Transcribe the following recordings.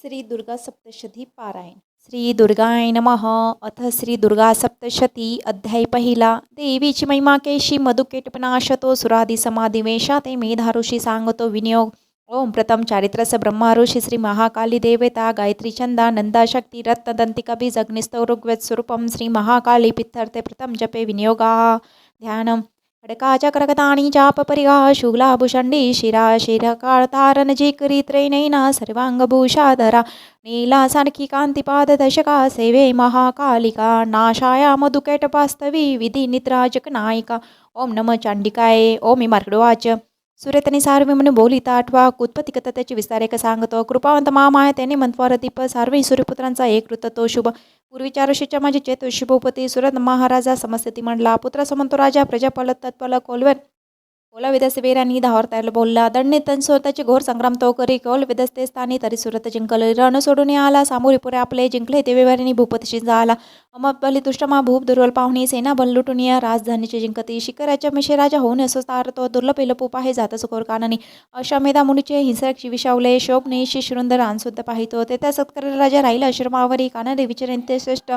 श्री दुर्गा सप्तशती पारायण. श्री दुर्गाय नमः. अथ श्री दुर्गा सप्तशती अध्याय पहिला. देवीची महिमा केशी मधुकेटपनाशतो सुरादी समाधी वेशा ते मेधाऋषी सांगतो विनियोग. ओम प्रथम चारित्रस ब्रह्मा ऋषी श्री महाकाली देवता गायत्री छंदा नंदा शक्ती रत्नदंतिका बीज अग्निस्तौरुग्वेद स्वरूपम श्री महाकाली पित्थर्थे प्रथम जपे विनियोगा. ध्यानम. खडकाच्या करकताणी चाप परिगा शूलाभूषंडी शिरा शिरकाळतारण जिकरी त्रैनैना सर्वांगभूषाधरा नीला सारखी कांतिपाद दशका सेवे महाकालिका नाशाया मधुकेटपास्तवी विधी निद्राजक नायिका. ओम नम चांडिकाय. ओम मार्गडवाच. सूर्यतनी सार्वी म्हणून बोलिता आठवा कुत्पती कथा त्याची विस्तारेक सांगतो. कृपावंत मामाय त्याने मंत्वार दीप सार्वी सूर्यपुत्रांचा एक वृत्त तो शुभ. पूर्वीच्या ऋषीच्या माझे चेत शुभोपती सुरत महाराजा समस्थिती म्हणला. पुत्र समंतो राजा प्रजापल तत्पल कोलवर कोला विदसे वेरांनी धावर तयाला बोलला. दंडने तनसोताचे घोर संग्राम तो करी कौल विदस्ते स्थानी तरी सुरत जिंकल. रण सोडून आला सामोरी पुरे आपले जिंकले ते वेवारीने भूपतीशी झाला. अमबली दुष्टमा भूप दुर्बल पाहुणी सेना बल लुटून या राजधानीचे जिंकती. शिखराच्या मिशे राजा होऊन असो तारतो दुर्लभ लपूप आहे जात सुखोर काननी. अश्वमेधा मुनीचे हिंसक विषावले शोभने शिशृंदर आणसुद्धा पाहितो. ते त्या सत्कार राजा राहिला आश्रमावरी कानरे विचारते श्रेष्ठ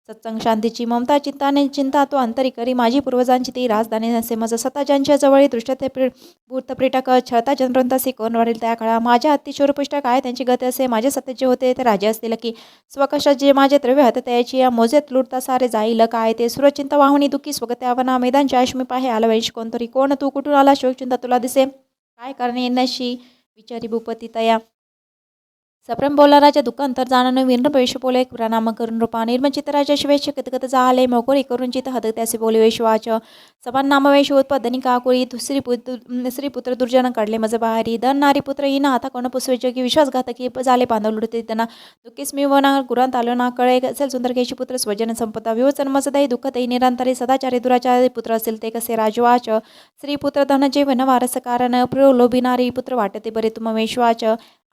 सत्संग शांतीची ममता चिंताने चिंता तो अंतरी करी माझी पूर्वजांची ती राजधानी नसे मज सता ज्यांच्या जवळी दृष्टते भूतप्रीटक छळता जनरंतासी कोण वाढेल त्या काळा माझ्या अतिशोर पुष्टक आहे त्यांची गती असे माझे सत्य जे होते ते राजे असतील की स्वकशात जे माझे द्रव्य होते त्याची या मोजेत लुटता सारे जाईल काय ते सुरचिंत वाहुनी दुःखी स्वगत्यावना मैदानच्या अश्मी पाहे आला वैश कोणतरी कोण तू कुठून आला शोकचिंता तुला दिसे काय करणे नशी विचारी भूपती तया. सप्रम बोला राजा दुःखांतर जाणून विर्ण पैश बोले प्रणाम करून रूपा निर्मचित राजा शिवेश कतकत जाले मोकोरी करून चित हद त्याचे बोले वैश्वाच समान नामवेश उत्पादनी काकुळी श्रीपुत्र दुर्जन काढले मज बाहेरी दन नारी पुत्र हिना आता कोण पुसवे जगी विश्वासघातकी झाले बांधव लुडते त्यांना दुःखीस मी वना गुरांत आलो ना कळे असेल सुंदर केशी पुत्र स्वजन संपदा विवचन मजदाई दुःखदयी निरंतरी सदाचारी दुराचारी पुत्र असेल ते कसे राजवाच श्रीपुत्र धन जे वन वारस कारण प्रलोभिनारी पुत्र वाटते बरे तुम वैश्वाच.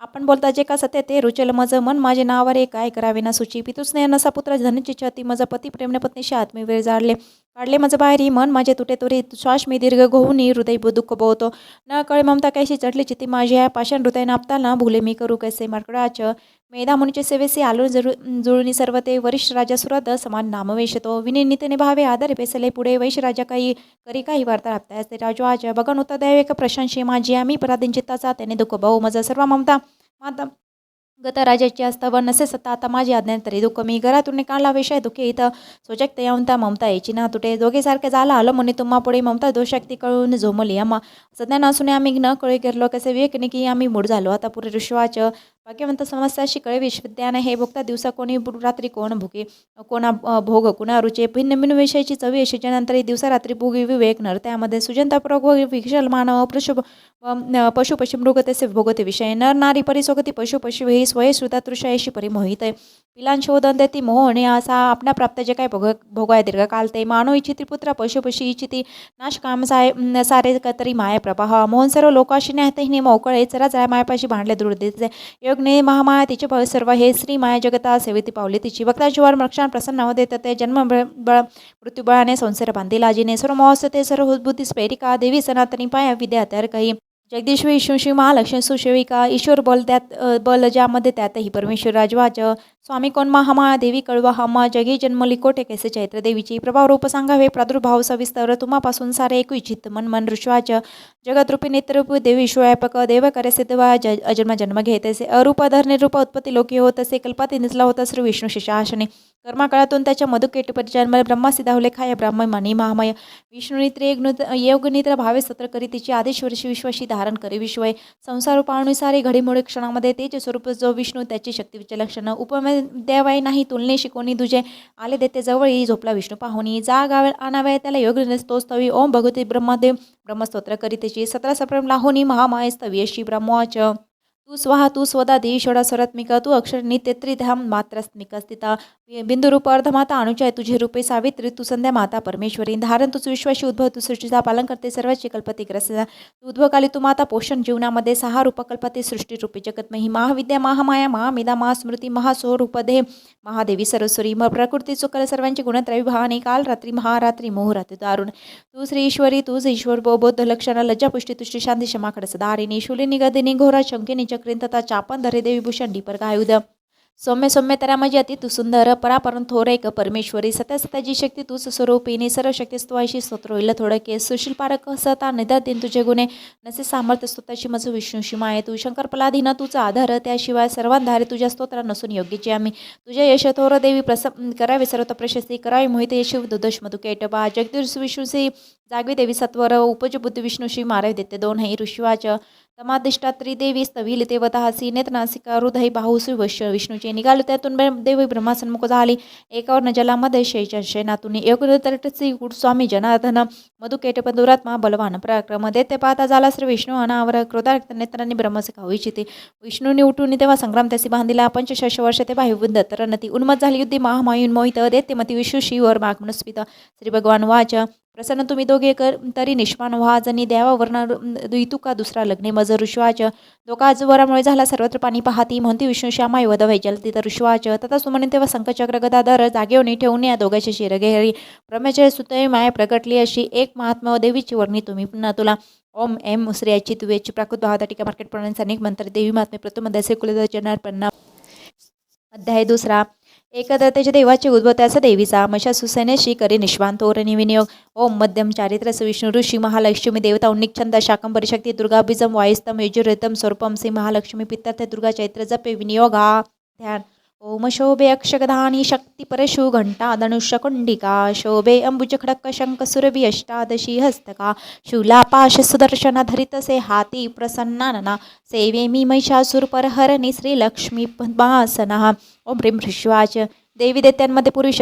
आपण बोलता जे का सत्य ते रुचल मज मन माझे नावारे काय करावे ना सुची पितुस्नेह नसा पुत्र धनची छती मज पती प्रेमने पत्नीशी आत्मीवेळ जाडले काढले मज बाहेरी मन माझे तुटे तुरे श्वास मी दीर्घ गहुनी हृदय दुःख बोवतो न कळे ममता कैशी चढली चिती माझी आहे पाषाण हृदय नापताना भुले मी करू कैसे मार्कडाच. मेधा मुनीचे सेवेसी आलो जुळूनी सर्व ते वरिष्ठ राजा सुरद समान नामवेशतो विनिनीतीने भावे आदर पेसले पुढे वैश्य राजा काही करी काही वार्ता राबतायच ते राजवाच बघन उत्तर दैवेक प्रशंशी माझी आम्ही पराधीन चित्ताचा त्याने दुःख भाऊ मज सर्व ममता माता गत राजाची असताव नसे सत्ता आता माझी आज्ञा तरी दुःख मी घरातून काढला विषय दुःखी इथं सोचकता येऊन त्या ममता यायची ना तुटे दोघेसारखे झाला आलं म्हणे तुम्हा पुढे ममता दोषक्ती कळून झोमली आम्हा सध्या नसून आम्ही न कळे गेलो कसे विवेकने की आम्ही मूड झालो आता पुरे ऋषवाच भाग्यवंत समस्याशी कळे विश्वद्यान हे भोगता दिवसा कोणी रात्री कोण भुके कोणा भोग कुणा रुचे भिन्न भिन्न विषयाची चवी अशी नंतर दिवसा रात्री भोगी विवेक नर त्यामध्ये सुजनता प्रग विशाल मानव पशु पशु मृग तसे भोगते विषय नर नारी परिसोगती पशु पशु ही स्वय श्रुता तृषयाशी परिमोहित पिलां शोधन देती मोहने असा आपणा प्राप्त जे काय भोगाय दीर्घकाल ते मानो इच्छिती पुत्र पशु पशु इच्छिती नाश काम सारे कतरी माया प्रवाह मोहन सर्व लोकाशी न्याहतही मोकळे चरा जरा मायापाशी भांडले दृढ देते योगने महामाया तिचे भव सर्व हे श्री माया जगता सेवेती पावले तिची भक्ता जीवार मक्षान प्रसन्न देत ते जन्म बळ मृत्यूबळाने संसार बांधिला जिने सर्व मोहस ते सर्व बुद्धी स्फेरिका देवी सनातनी पाया विद्या तर काही जगदीश्वर ईश्वशी महालक्ष्मी सुशेविका ईश्वर बल त्यात बल ज्यामध्ये त्यातही परमेश्वर राजवाच स्वामी कोण महामाया देवी कळवा हमा जगी जन्मली कोठे कैसे चैत्र देवीची प्रभाव रूप सांगावे प्रादुर्भाव सविस्तर तुम्हापासून सारे ऐकू इच्छित मन मन ऋषवाच जगतरूपी नेत्ररूपी देवी विश्वव्यापक देव करे सिद्धवा अजन्म जन्म घेतेसे अरूप धरणे रूप उत्पत्ती लोकी होत असे कल्पाती निचला होता श्री विष्णू शिशासने कर्माकाळातून त्याच्या मधुकेट जन्म ब्रह्मा सिद्धावले खाय ब्राह्मण मनी महामय विष्णुनित्र योगनित्र भावे सत्र करी तिची आदेश्वरशी विश्वाशी धारण करी विश्वय संसार रूपानुसारी घडीमोडी क्षणामध्ये तेचे स्वरूप जो विष्णू त्याची शक्तीचे लक्षण उपमे देवाय नाही तुलनेशी कोणी तुझे आले देते जवळी झोपला विष्णू पाहुणी जाग आणावे त्याला योग स्तोस्तवी ओम भगवती ब्रह्मदेव ब्रह्मस्तोत्र करी त्याची 17 सप्रम लाहोनी महामाय स्तव्यशी ब्रह्मवाच तू स्वाहा तू स्वदा देवीश्वरा स्वरात्मिका तू अक्षर नित्य त्रिधाम मात्रात्मिका स्थिता बिंदुरूप अर्धमाता अनुचय तुझे रूपे सावित्री तू संध्या माता परमेश्वरी धारण तुझ विश्वाशी उद्भव तू सृष्टीचा पालन करते सर्वाची कल्पती ग्रस्त तू उद्भवकाली तू माता पोषण जीवनामध्ये 6 रूप कल्पते सृष्टी रूपी जगतमही महाविद्या महामाया महामेधा महास्मृती महास्वरूपदे महादेवी सरस्वरी प्रकृती चुकल सर्वांची गुणत्रयी भावाने काल रात्री महारात्री मोहरात्री दारुण तू श्री ईश्वरी तूच ईश्वर बौद्ध लक्षण लज्जा पुष्टी तुष्टी शांती क्षमा खडस दारिणी शूलिनी गदिनी घोरा शंकिनी चक्रीन तथा चापन धरे देवी भूषण डीपर आयुध सौम्य सौम्य तरा मजी अति तू सुंदर परापरम थोरैक परमेश्वरी सत्या सत्याची शक्ती तूच स्वरूपिणी सर्व शक्ती स्तवायशी स्तोत्र होईल थोडं केस सुशील पारक सता निदातीन तुझे गुणे नसे सामर्थ्य स्तोताची मज विष्णूशी माये तू शंकर पलाधीन तुझा आधार त्याशिवाय सर्वांधारे तुझ्या स्तोत्रा नसून योग्यचे आम्ही तुझ्या यश थोर देवी करावे सर्वत प्रशस्ती करावी मोहित यश दुदश मधुकेटबा जगदीश विष्णूसी जागवी देवी सत्वर उपज बुद्धी विष्णूशी मारे देते दोन हे ऋषिवाच तमादिष्टा त्रिदेवी स्तविल देवता सीनेत नासिका हृदय बाहुसु वश्य विष्णूचे निघाले त्यातून देवी ब्रह्मासन्मुख झाली एकावर न जलामध्ये शयनातून योगतटसी स्वामी जनार्दन मधुकेटप दुरात्मा बलवान पराक्रम देते पाहता झाला श्री विष्णू अनावर क्रोधारक्त नेत्रांनी ब्रह्मसे खाऊ इच्छिते विष्णूने उठून तेव्हा संग्राम त्यासी बांधिला 65 वर्ष ते बाह्यबुद्ध तरनती उन्मत झाली युद्धी महामायून मोहित देते मती विश्वशीवर मागमनस्पित श्री भगवान वाच प्रसन्न तुम्ही दोघे तरी निष्पान व्हा जनी देवावर्ण द्वितुका दुसरा लग्ने मज ऋषवाच दोका वरामुळे झाला सर्वत्र पाणी पाहती म्हणती विष्णू श्यामाई वधवाई जलती तर ऋषवाच तथा सुमने तेव्हा संकचक्र गदाधर जागेवणी ठेवून या दोघांची शिरगेहरी ब्रह्मचर्य सुतय माया प्रगटली अशी एक महात्मा देवीची वर्णी तुम्ही पुन्हा तुला ओम एम श्रेयाची तुवेची प्राकृत भावता टीका मार्केट प्रमाणे अनेक मंत्र देवी महात्मे प्रथम असे कुलदर्शनार्पण अध्याय दुसरा एकदत्तेच्या देवाचे उद्भव त्याचा देवीचा महिषासुसेनेशी करी निष्वान तोरणी विनियोग ओम मध्यम चारित्रस विष्णू ऋषी महालक्ष्मी देवता उन्निक शाकंभरी शक्ती दुर्गा बीजम वायुस्तम यजुरितम स्वरूपम श्री महालक्ष्मी पित्तर्थ दुर्गा चैत्र जपे विनियोगा ध्यान ओम शोभे अक्षगधानी शक्ती परशु घंटा धनुष्य कुंडिका शोभे अंबुज खडक शंक सुरभि अष्टादशी हस्तका शूला पाश सुदर्शन धरितसे हाती प्रसन्नानना सेवे मी महिषासुर परहरणी श्री लक्ष्मी पद्मासना ओम ह्रीं ह्रीश्वाच देवी देत्यांमध्ये पूर्वी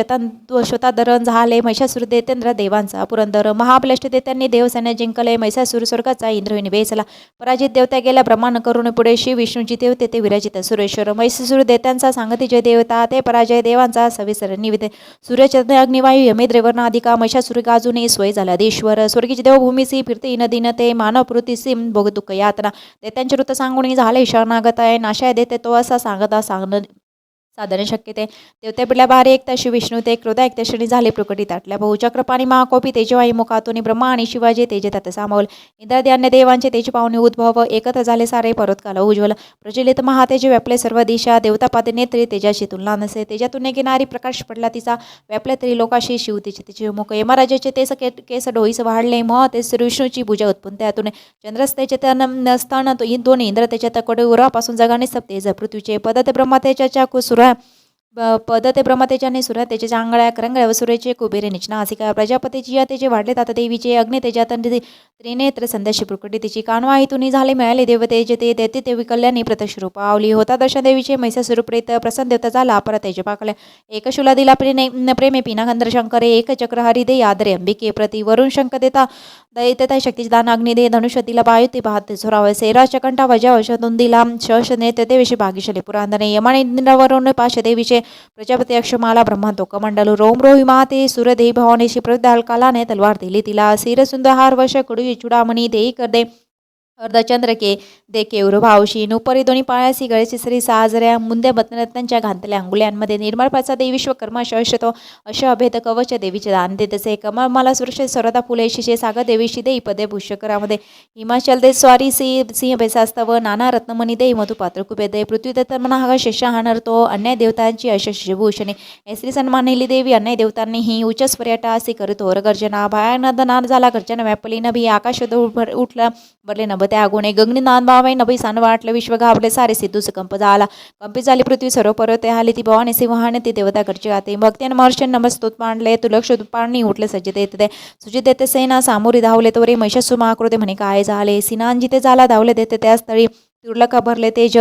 शताधरण झाले महिषासुर देतेंद्र देवांचा पुरंदर महाबलेष्ट देत्यांनी देवसैन्य जिंकले महिषासुर स्वर्गाचा इंद्रविनी वेचला पराजित देवता गेल्या ब्रह्मांड करून पुढे श्री विष्णूची देवते ते विराजित सुरेश्वर महिषासुर देत्यांचा सांगती जय देवता ते पराजय देवांचा सविसर निविते सूर्यचंद्र अग्निवायू यमेद्रेवर्णाधिका महिषासुर गाजूने सोय झाला देश्वर स्वर्गीची देवभूमीसी फिरते नदीन ते मानवपूर्तीसी भोगदुःख यातना देत्यांचे वृत्त सांगून झाले शरणागत आहे नाशाय देते तो असा सांगणं साधने शक्य ते देवत्या पिढल्या बाहेर एक तशी विष्णू ते क्रोधा एक तशी झाले प्रकटी ताटल्या बहुचक्रपाणी महाकोपी तेजवाई मुखातून ब्रह्मा आणि शिवाजी तेजे त्यात सामावल इंद्रादी अन्य देवांचे तेज पाहुणे उद्भव एकत्र झाले सारे पर्वतकाला उज्ज्वल प्रज्वलित महातेज व्यापले सर्व दिशा देवतापादे नेत्री तेजाशी तुलना नसे तेजातून घेणारी प्रकाश पडला तिचा व्यापले तरी लोकाशी शिव तिचे मुख यमराजाचे तेस केस डोईस वाढले मह ते श्री विष्णूची पूजा उत्पन्न त्यातून चंद्रस्तेचे नसताना दोन इंद्र त्याच्या कडे उरापासून जगाने सप्तेज पृथ्वीचे पद ते ब्रह्मा त्याच्या कुसुर पद ते ब्रह्मतेजाने सुरा त्याच्या आंगळ्या करंगळ्या व सुरेचे कुबेरे निचना आसिका प्रजापतीची या त्याचे वाढले तात देवीचे अग्नि तेजात त्रिनेत्र संध्याशी प्रकटी तिची कानवा इथून झाले मिळाले देवतेचे ते देते ते विकल्याने प्रत्यक्ष रूप आवली होता दर्शन देवीचे मैसासुर प्रेत प्रसन्न देवता झाला अपरा तेज पाकल्या एकशुला दिला प्रेमे पिना गंधर शंकरे एक चक्र हरिदे आदरे अंबिके प्रति वरुण शंक देता दैत्यता शक्तीचे दान अग्नि दे धनुष्य दिला बायुती पाहते सुरावे सेराच्या कंठा वजा वशतून दिला शश नेत्र देवीशी भाग्यशले पुरांदने यमाने इंद्रावरून पाश देवीचे प्रजापती अक्षमाला ब्रह्मांतो कमंडलू रोम रोहि माते सुरदेही भवानीशी प्रदाल कालाने तलवार दिली तिला सिरसुंदर हार वर्ष कडू चुडामणी देई कर दे अर्धचंद्र के दे केवर भावशी नुपरी दोन्ही पायासी गळेची श्री साजऱ्या मुंद्या बतनरत्नांच्या घातल्या अंगुल्यांमध्ये निर्मळ पाचा देवी विश्वकर्मा शशतो अश अभेद कवच देवीचे दान देत तसे कमळ मला सुरक्ष सरदा फुले शिशे सागर देवीशी देई पदे पुष्यकरामध्ये हिमाचल दे स्वारी सिंह बेसास्तव नाना रत्नमणी देई मधुपात्र कुबे दे पृथ्वी दत्त मनाहा शशाहानरतो अन्याय देवतांची अशशिभूषणे ऐसरी सन्मानिली देवी अन्याय देवतांनीही उच्च पर्यटा असे करतो गर्जना भयानद नाद झाला गर्जना व्यापली नभी आकाश उठला बरले नभ त्या गुणे गगनी नाद बावाई नभी सान वाटलं विश्व घाबले सारे सिद्धूस कंप झाला कंपित झाली पृथ्वी सर्व पर्वते आली ती भवानी सिंहाने ती देवता घरची आते भक्तीने महर्षण नमस्तोत मांडले तू लक्ष पाणी उठले सज्ज देत ते सुजित देते सेना सामोरी धावले तोरे महिषासुर महाकृते म्हणे काय झाले सिनांजिते झाला धावले देते त्या स्थळी तुर्लका भरले तेज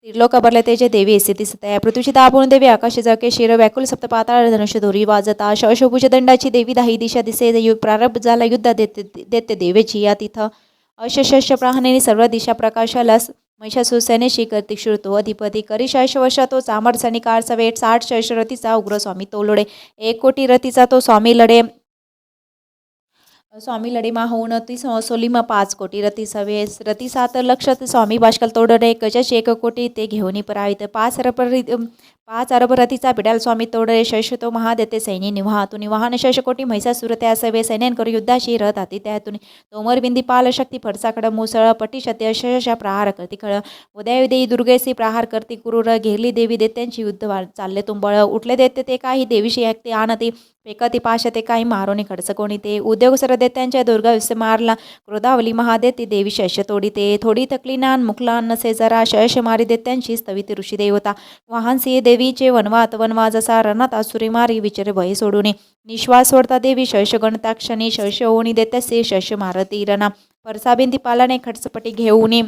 त्रिलोक भरले तेजे देवी असे दिसत पृथ्वीची दाबून देवी आकाश जळके शिर व्याकुल सप्त पाताळ धनुष्य दोरी वाजता शशभुज दंडाची देवी दाही दिशा दिसे प्रारंभ झाला युद्ध देते देवेची या तिथं अशशस्य प्राहनेनी सर्व दिशा प्रकाशाला महिषासुर सेनेशी कर्तिक शुरतो अधिपती करी 60 वर्षा तो चामड सनिकारचा वेट 60 रतीचा उग्र स्वामी तो लढे 1 कोटी रतीचा तो स्वामी लढे माहून ती सोलीमा 5 कोटी रती सवेस रती 7 लक्ष स्वामी बाष्कल तोडणे गजश 1 कोटी ते घेऊन परावित 5 अरब रथीचा पिडाल स्वामी तोडे शैशतो महादेते सैनी निवाहा तुनी वाहन शशकोटी म्हैसासुर त्या सवे सैन्यांकर युद्धाशी रथ हाती त्यातून तोमर बिंदी पाल शक्ती फडसाकड मुसळ पटीशते अशा प्रहार करती खळ उदयदेई दुर्गेसी प्रहार करती कुरूर घेरली देवी देत्यांची युद्ध चालले तुंबळ उठले देते ते काही देवीशी ऐकते आणती पेकती पाशते काही मारोनी खडसकोणी ते उद्योग सर देत्यांच्या दुर्गा विसे मारला क्रोधावली महादेती देवी शश तोडी ते थोडी थकली नान मुकला नसे जरा शश मारी देत्यांची स्तविती ऋषी देवता वाहनसी देवीचे वनवात वनवा जसा रणात आसुरी मारी विचारे भय सोडून निश्वास सोडता देवी शश गणताक्षणी शश ओणी देतसे शश मारती रणा परसाबिंदी पालाने खटसपटी घेऊन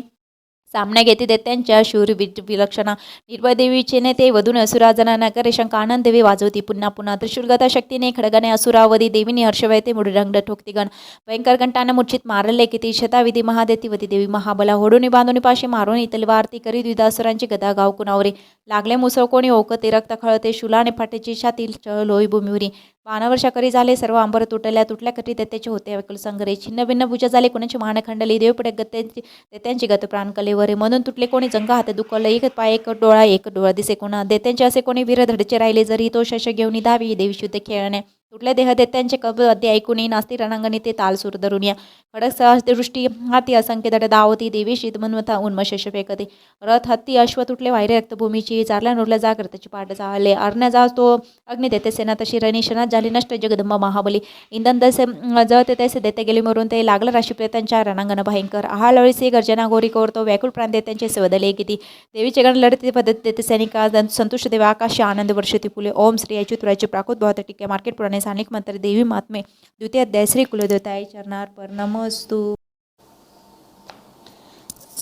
सामना घेते देत्यांच्या शूर विलक्षणा निर्भय देवीचे नेते वधून असुराजना नकरे शंका आनंद देवी वाजवती पुन्हा पुन्हा त्रिशूलगता शक्तीने खडगाने असुरावधी देवीने हर्षवयते मुडी रंग ठोकती गण भयंकर घंटाने मूर्छित मारले किती शताविधी महादेतीवती देवी महाबला होडूनी बांधुनी पाशी मारून तलवारती करी द्विदासुरांची गदा गाव कुणावरी लागले मुसळ कोणी ओकते रक्त खळते शुलाने फाटेची छाती लोई भूमीवरी बाणावर्षा करी झाले सर्व अंबर तुटल्या कटी त्याचे होते अकुल संग्रहे छिन्न भिन्न पूजा झाले कोणाची मान खंडली देवपडे त्यांची गत प्राण कलेवरे म्हणून तुटले कोणी जंगा हात दुखलं एक पाय एक डोळा दिसे कोणा देत्यांचे असे कोणी वीर धडचे राहिले जरी तो शश घेऊन धावी देवी शुद्ध खेळणे तुटले देह देत्यांचे कब अद्य ऐकून नास्ती रणांगणी ते ताल सूर धरून या खडक सहज दृष्टी हाती असंख्य दड दावती देवी शीतमन्वता उन्मशश फेकते रथ हत्ती अश्व तुटले वायरे रक्तभूमीची चारल्या नोरल्या जागृताची पाठ चालले अर्ण्या जा तो अग्नी देते सेना तशी रणीशनात झाली नष्ट जगदंबा महाबली इंधन तसे जळते तसे देते गेले मरून ते लागलं राशी प्रेतांच्या रणांगण भयंकर आहाळळीसे गर्जना गोरी कोरतो व्याकुळ प्राण देत्यांचे सवदले किती देवीचे गण लढते पद्धत देते सैनिका संतुष्ट देव आकाश आनंद वर्षती फुले ओम श्री अच्युतराचे प्राकृत भावत टिके मार्केट पुराणे स्थानिक मंत्र देवी महात्मे द्वितीय अध्याय श्री कुलदेवताय चरणार्पण नमस्तु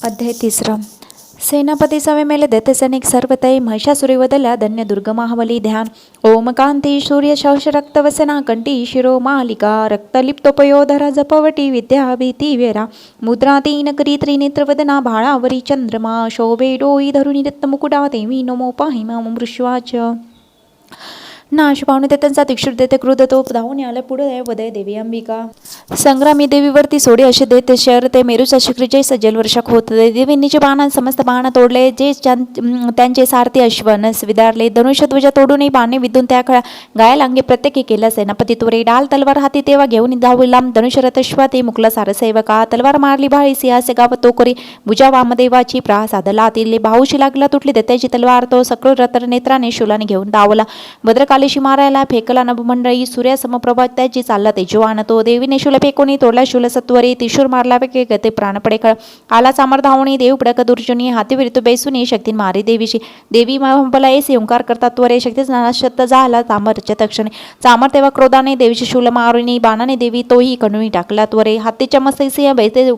अध्याय 3 सेनापती सवे मेले देते सैनिक सर्वतै महिषासुरी वदल्या धन्य दुर्ग महाबली ध्यान ओम कांती सूर्य शौष रक्तवसना कंठी शिरो मालिका रक्तलिप्तोपयोधरा जपवटी विद्या भीती वेरा मुद्रा तीन करी त्रिनेत्रवदना भाळावरी चंद्रमा शोभे डोई धरुणी रत्नमुकुटा देवी नमो पाहि माम मृश्वाच नाश पाहुणे त्यांचा तीक्षुर देते क्रोध तो धावून आले पुढे वदय देवी अंबिका संग्रामी देवीवरती सोडे असे देते शहर ते मेरूचा शिखरी जैसा जलवर्षक होत देवींनीचे बाण समस्त बाण तोडले जे त्यांचे सारथी अश्वनस विदारले धनुष्यध्वजा तोडूनही बाणे विधून त्या गायल अंगे प्रत्येकी केला सेनापती तोरे डाल तलवार हाती तेव्हा घेऊन धावला धनुष्यरथ अश्वाती मुकला सारसेवका तलवार मारली भाळी सिंहासे गाव तो करी भुजा वामदेवाची साधला तिले भाऊशी लागला तुटली देत्याची तलवार तो सकळ रतर नेत्राने शूलाने घेऊन धावला भद्रकालीशी मारायला फेकला नभमंडळी सूर्या समप्रभा त्याची चालला तेजवान तो देवीने शूल फेकोनी तोडला शूल सत्वरी त्रिशूर मारला पैकी गते प्राण पडे खळ आला सामर धावणी देव पडक दुर्जनी हाती विरित बेसूनी शक्ती मारी देवीशी देवी महाबला ऐसे ओंकार करतात त्वरे शक्ती नाशत झाला चामरच्या तक्षणी चामर तेव्हा क्रोधाने देवीची शूल मारुनी बाणाने देवी तोही कणुई टाकला त्वरे हत्तीच्या मस्तैसी बैते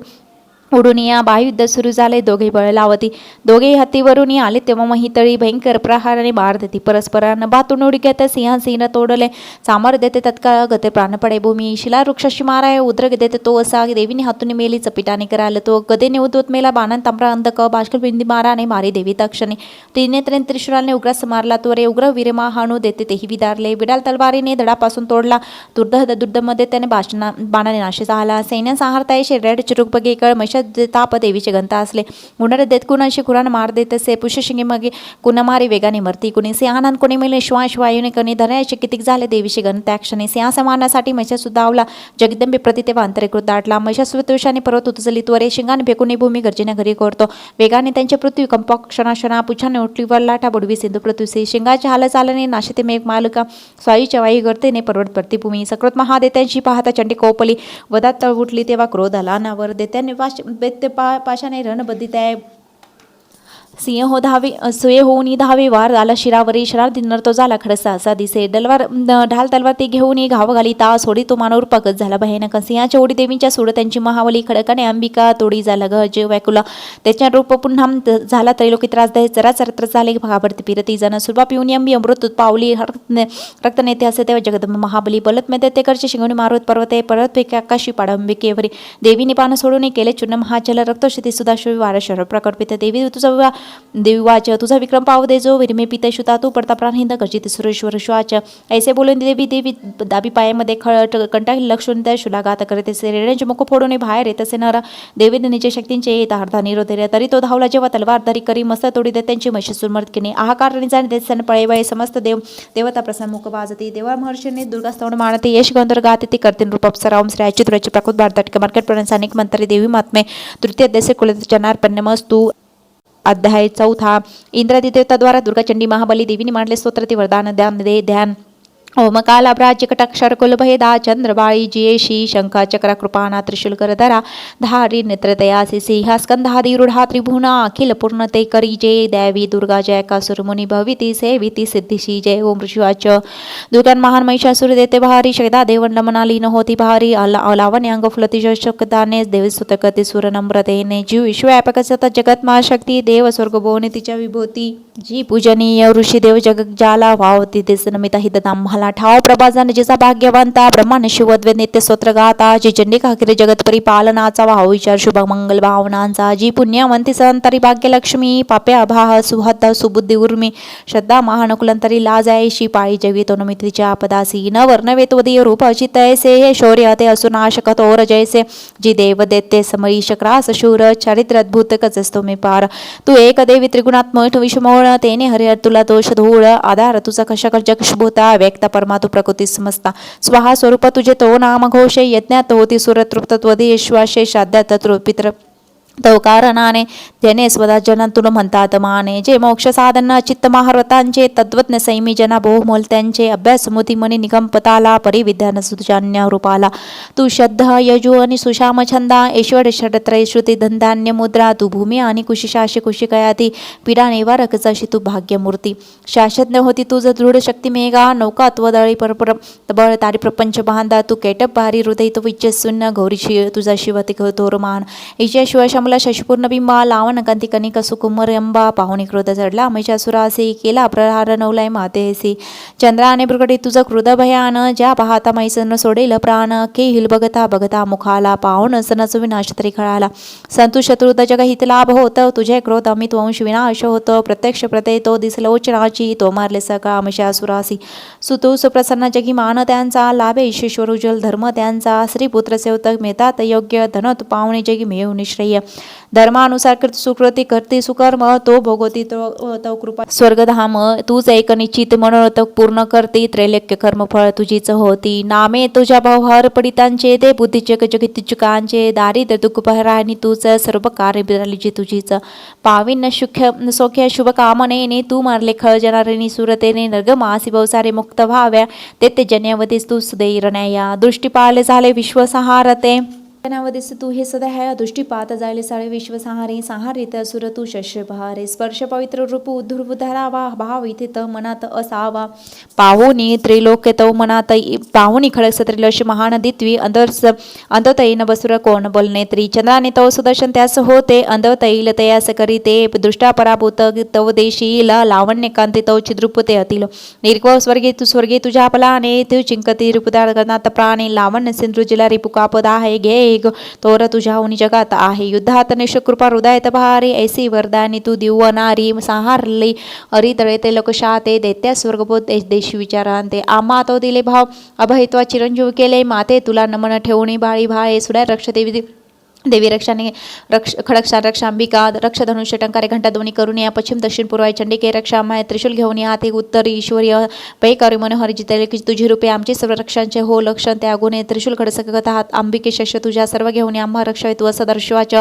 उडून या बाह्युद्ध सुरू झाले दोघे बळ लावती दोघेही हत्तीवरून आले तेव्हा महितळी भयंकर प्रहाराने बार देती परस्परांना बातून उडी घेत सिंहासीन तोडले सामर देते तत्काळ गते प्राण पडे भूमी शिला वृक्षाशी माराय उद्रक देते तो असा देवीने हातून मेली चपिटाने करायला तो गदेने उद्वत मेला बाणान तांबरा अंधक बाष्कल बिंदी माराने मारी देवी तक्षणी त्रिनेत्रेन त्रिशूलाने उग्रास मारला त्वरे उग्र वीरमा हाणू देते तेही विदारले विडाल तलवारीने धडापासून तोडला दुर्दमध्ये त्याने बाणाने नाश झाला सैन्य सहारताय रेड चिरुक बगे कळ ताप देवीचे गंता असले गुंडारे देत कुणाशी कुरान मार देत असे पुष्यशिंगे मगे कुणा मारी वेगाने मरती कुणी सिंहानंद कोणी मेले श्वास वायूने कणी धरण्याचे कितीक झाले देवीचे गण त्या क्षणी सिंहास मारण्यासाठी महिषासुद्धा आवला जगदंबे प्रति तेव्हा अंतरेकृत दाटला महिषासुरतुषाने पर्वत उचलली त्वरे शिंगाने फेकून भूमी गर्जना घरी करतो वेगाने त्यांचे पृथ्वी कंप क्षणाक्षणा पुछाने उठलीवर लाटा बुडवी सिंधू पृथ्वी शिंगाच्या हालचालने नाशिते मेघ मालका स्वाईच्या वाई गर्तेने पर्वत प्रतिभूमी सकृत महादेत्यांची पाहता चंडी कोपली वदात तळ उठली तेव्हा क्रोध आला नावर देत्याने पाशाने रणबद्धित आहे सिंह हो धावे सुये होऊन धावे वार आला शिरावरी शरार दिनर तो झाला खडसा असा दिसे ढाल तलवार ते घेऊन घाव घाली ता सोडी तो मानवर पगत झाला भयानक सिंहाच्या ओढी देवींच्या सोड त्यांची महावली खडकाने अंबिका तोडी झाला गज व्याकुला त्याच्या रूप पुन्हा झाला त्रैलोकी त्रासदाय जरा चरित्र झाले घाबरती पिरती जण सुरभा पिऊन अंबी अमृत पावली रक्त नेते असे तेव्हा जगदंब महाबली बलत मध्ये ते करचे शिंगोनी मारुत पर्वते परत पैकी आकाशी पाडंबिकेवरी देवीने पान सोडून केले चूर्ण महाजल रक्तशती सुद्धा वार शहर प्रकल्पित देवी तुझा देवीवाच तुझा विक्रम पाव दे जो विरमे पिता शुता तू पडता प्राणहिंद गर्जित सुरेश्वर श्वाच ऐसे बोलून देवी देवी दाबी पायामध्ये कंटा लक्षून त्या शुलाघात करते रेड्यांचे मुख फोडून बाहेर येत असे नर देवी निजे शक्तींचे येत अर्धा निरोधेर तरी तो धावला जेव्हा तलवार धरी करी मस्त तोडी देत त्यांची म्हशी सुरमत केली आहाकार आणि जाणे देत सण पळे वय समस्त देवता प्रसन्न मुख वाजती देवा महर्षीने दुर्गा स्तवन मानते यश गंधर गाते ती करते नृप अप्सरा ओम श्री अच्युतराची प्राकृत भारताटिक मार्केट प्रणांचा अनेक मंत्री देवी महात्मे तृतीय देश कुलचनार्पण्यमस्तु अध्याय 4 इंद्रादी देवताद्वारा दुर्गाचंडी महाबली देवीने मांडले स्तोत्र ते वरदान ध्यान ओमकाला प्राच्य कटाक्षर कुलभेदा चंद्रबाळी जियेशी शंखा चक्र कृपाना त्रिशूलकर धरा धारी नेत्रतयासी सिंहा स्कंधादी रूढा त्रिभुवना अखिल पूर्णते करी जय देवी दुर्गा जय कासुर मुनी भविती सेविती सिद्धिशी जय ओम ऋषिवाच दुर्गान महान महिषासुर देते भारी शगदा देवंड मनाली न होती भारी लावण्यांग फुलती शक्ताने देवी सुतकते सुर नम्रतेने जीव विश्वव्यापक सतत जगत महाशक्ती देव स्वर्ग भुवने तिच्या विभूती जी पूजनीय ऋषी देव जग जाला वावती देस नमिता हिदताम मला ठाव प्रभाजन जिचा भाग्यवंता ब्रह्मांड शिवद्वे नित्य स्तोत्र गाता जी चंडिका किरी जगत परिपालनाचा वाहू विचार शुभ मंगल भावनांचा जी पुण्यवंती संतरी भाग्यलक्ष्मी पापे अभाह सुहद्द सुबुद्धी उर्मी श्रद्धा महानकुलंतरी लाजायशी पाळी जगी तो नमितीच्या आपदासी न वर्णवेतोदीय रूप अचित ऐसे हे शौर्य ते असुनाशक तोर जैसे जी देव देते समयी शक्रास शूर चरित्र अद्भुत कचस्तो मी पार तू एक देवी त्रिगुणात्मक विषमोळ तेने हरिहर तुला दोष धूळ आधार तुझा कशक जगशभूता व्यक्त परमा तू प्रकृती समजता स्वहा स्वरूप तुझे तो नाम घोषे यज्ञात होती सुरतृप्त त्वदी श्वासे श्राद्धात पित्र तो कारणाने ज्याने स्वतः जनातून म्हणतात माने जे मोक्ष साधन चित्त महाव्रतांचे तत्वज्ञ सैमी जना बहुमोल त्यांचे अभ्यास मोती मनी निगमपताला परिविद्यान सुजान्य रूपाला तू श्रद्ध यजू आणि सुशाम छंदा ऐश्वर षडत्रय श्रुती धनधान्य मुद्रा तू भूमी आणि कुशिशाशी कुशिकयाती पीडा निवारक जशी तू भाग्यमूर्ती शाश्वत होती तुझ दृढ शक्ती मेघा नौका त्वदळी परपर बळ तारी प्रपंच बांधा तू केटप भारी हृदय तो विच्चसुन्न गौरी तुझा शिवती तोरमान ईशा शिव शशिपूर्ण बिंबा लावण कांती कनिक सुकुमर अंबा पाहुणी क्रोध चढला महिषासुरासी केला प्रहार नवलाय मातेसी चंद्राने प्रकटी तुझं क्रोध भयान ज्या पाहता मैसन सोडेल प्राण के हिल बघता बघता मुखाला पाहुण सनच विनाश तरी खळाला संतु शत्रुत जग हित लाभ होत तुझे क्रोध अमित वंश विनाश होतो प्रत्यक्ष प्रते तो दिसलोचनाची तो मारले सका महिषासुरासी सुतू सुप्रसन्न जगी मान त्यांचा लाभे ईश्वर उज्ज्वल धर्म त्यांचा श्रीपुत्र सेवतक मेतात योग्य धनत पाहुणे जगी मिळवून श्रेय धर्मानुसार सुकृती करते सुकर्म तो भोगवती तो कृपा स्वर्गधाम तूच एक निश्चित मनोरथ पूर्ण करते त्रैलोक्य कर्मफळ तुझीच होती नामे तुझ्या भावहार पडितांचे ते बुद्धीचे जगती चुकांचे दारिद्र्य दुःख पहरानी तूच सर्व कार्य बिरालीची तुझीच पाविन्य सौख्य शुभ कामनेने तू मारले खळ जनारिणी सुरतेने नर्गमासी बहुसारे मुक्त व्हाव्या ते जन्यावतीस तू सुदैरण्या दृष्टीपाले झाले विश्वसहारते जनावतीस तू हे सदा ह्या दृष्टीपात जायले साळे विश्वसहारी संहारित असुर तू शस्य बहारे स्पर्श पवित्र रूप उद्धुर्व धरावा भाव इथे त मनात असावा पाहुनी त्रिलोक्य तव मनात पाहुनी खळस त्रिलक्ष महान दित्वी अंधतैन बसुर कोण बोलनेत्री चंद्राने तव सुदर्शन त्यास होते अंधतैल तयास करीते दृष्टा पराभूत तव देशील लावण्य कांती तव चिद्रुपते अतिल निर्गो स्वर्गे तुझ्या पलाने तू चिंकती रूपदार गणात प्राणे लावण्य सिंधू जिला रिपुकापद आहे घे तोर तुझ्या होनी जगात आहे युद्धात निशकृपा हृदयात बहारे ऐसी वरदानी तू दिवनारी संहारली अरितळे ते लोकशाते दैत्या स्वर्गबोध देशी विचारांते आम्हा तो दिले भाव अभयत्वा चिरंजीव केले माते तुला नमन ठेवणी बाळी भाळे सुड्या रक्ष देवी रक्षाने खडक्षा रक्षांबिका रक्ष धनुष्य टंकारे घंटा दोन्ही करून या पश्चिम दक्षिण पूर्वाय चंडिके रक्षा माय त्रिशूल घेऊन या ते उत्तरी ईश्वरीय पैकारी मनोहर जितले की तुझी रूपे आमचे सर्व रक्षांचे हो लक्षण त्या गुणे त्रिशूल खडसक हात अंबिके शस्य तुझ्या सर्व घेऊन आम्हा रक्षायतु असदर्शवाच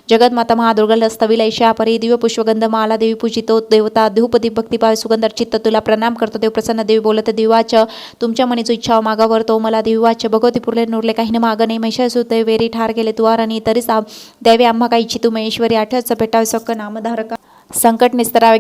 जगन्माता महादुर्गल स्तविला ईशा परी दिव्य पुष्पगंध माला देवी पूजितो देवता धूपदी भक्तिभाव सुगंध चित्त तुला प्रणाम करतो देव प्रसन्न देवी बोलत दिवाच तुमच्या मनीचो इच्छा मागावर तो मला दिवाच भगवती पुरले नुरले काही मागणे महिषासुर वेरी ठार गेले तुवारणी तरी देवी आम्हा काही इच्छितू महेश्वरी आठवच भेटावे सक्क नामधारका संकट निस्तरावे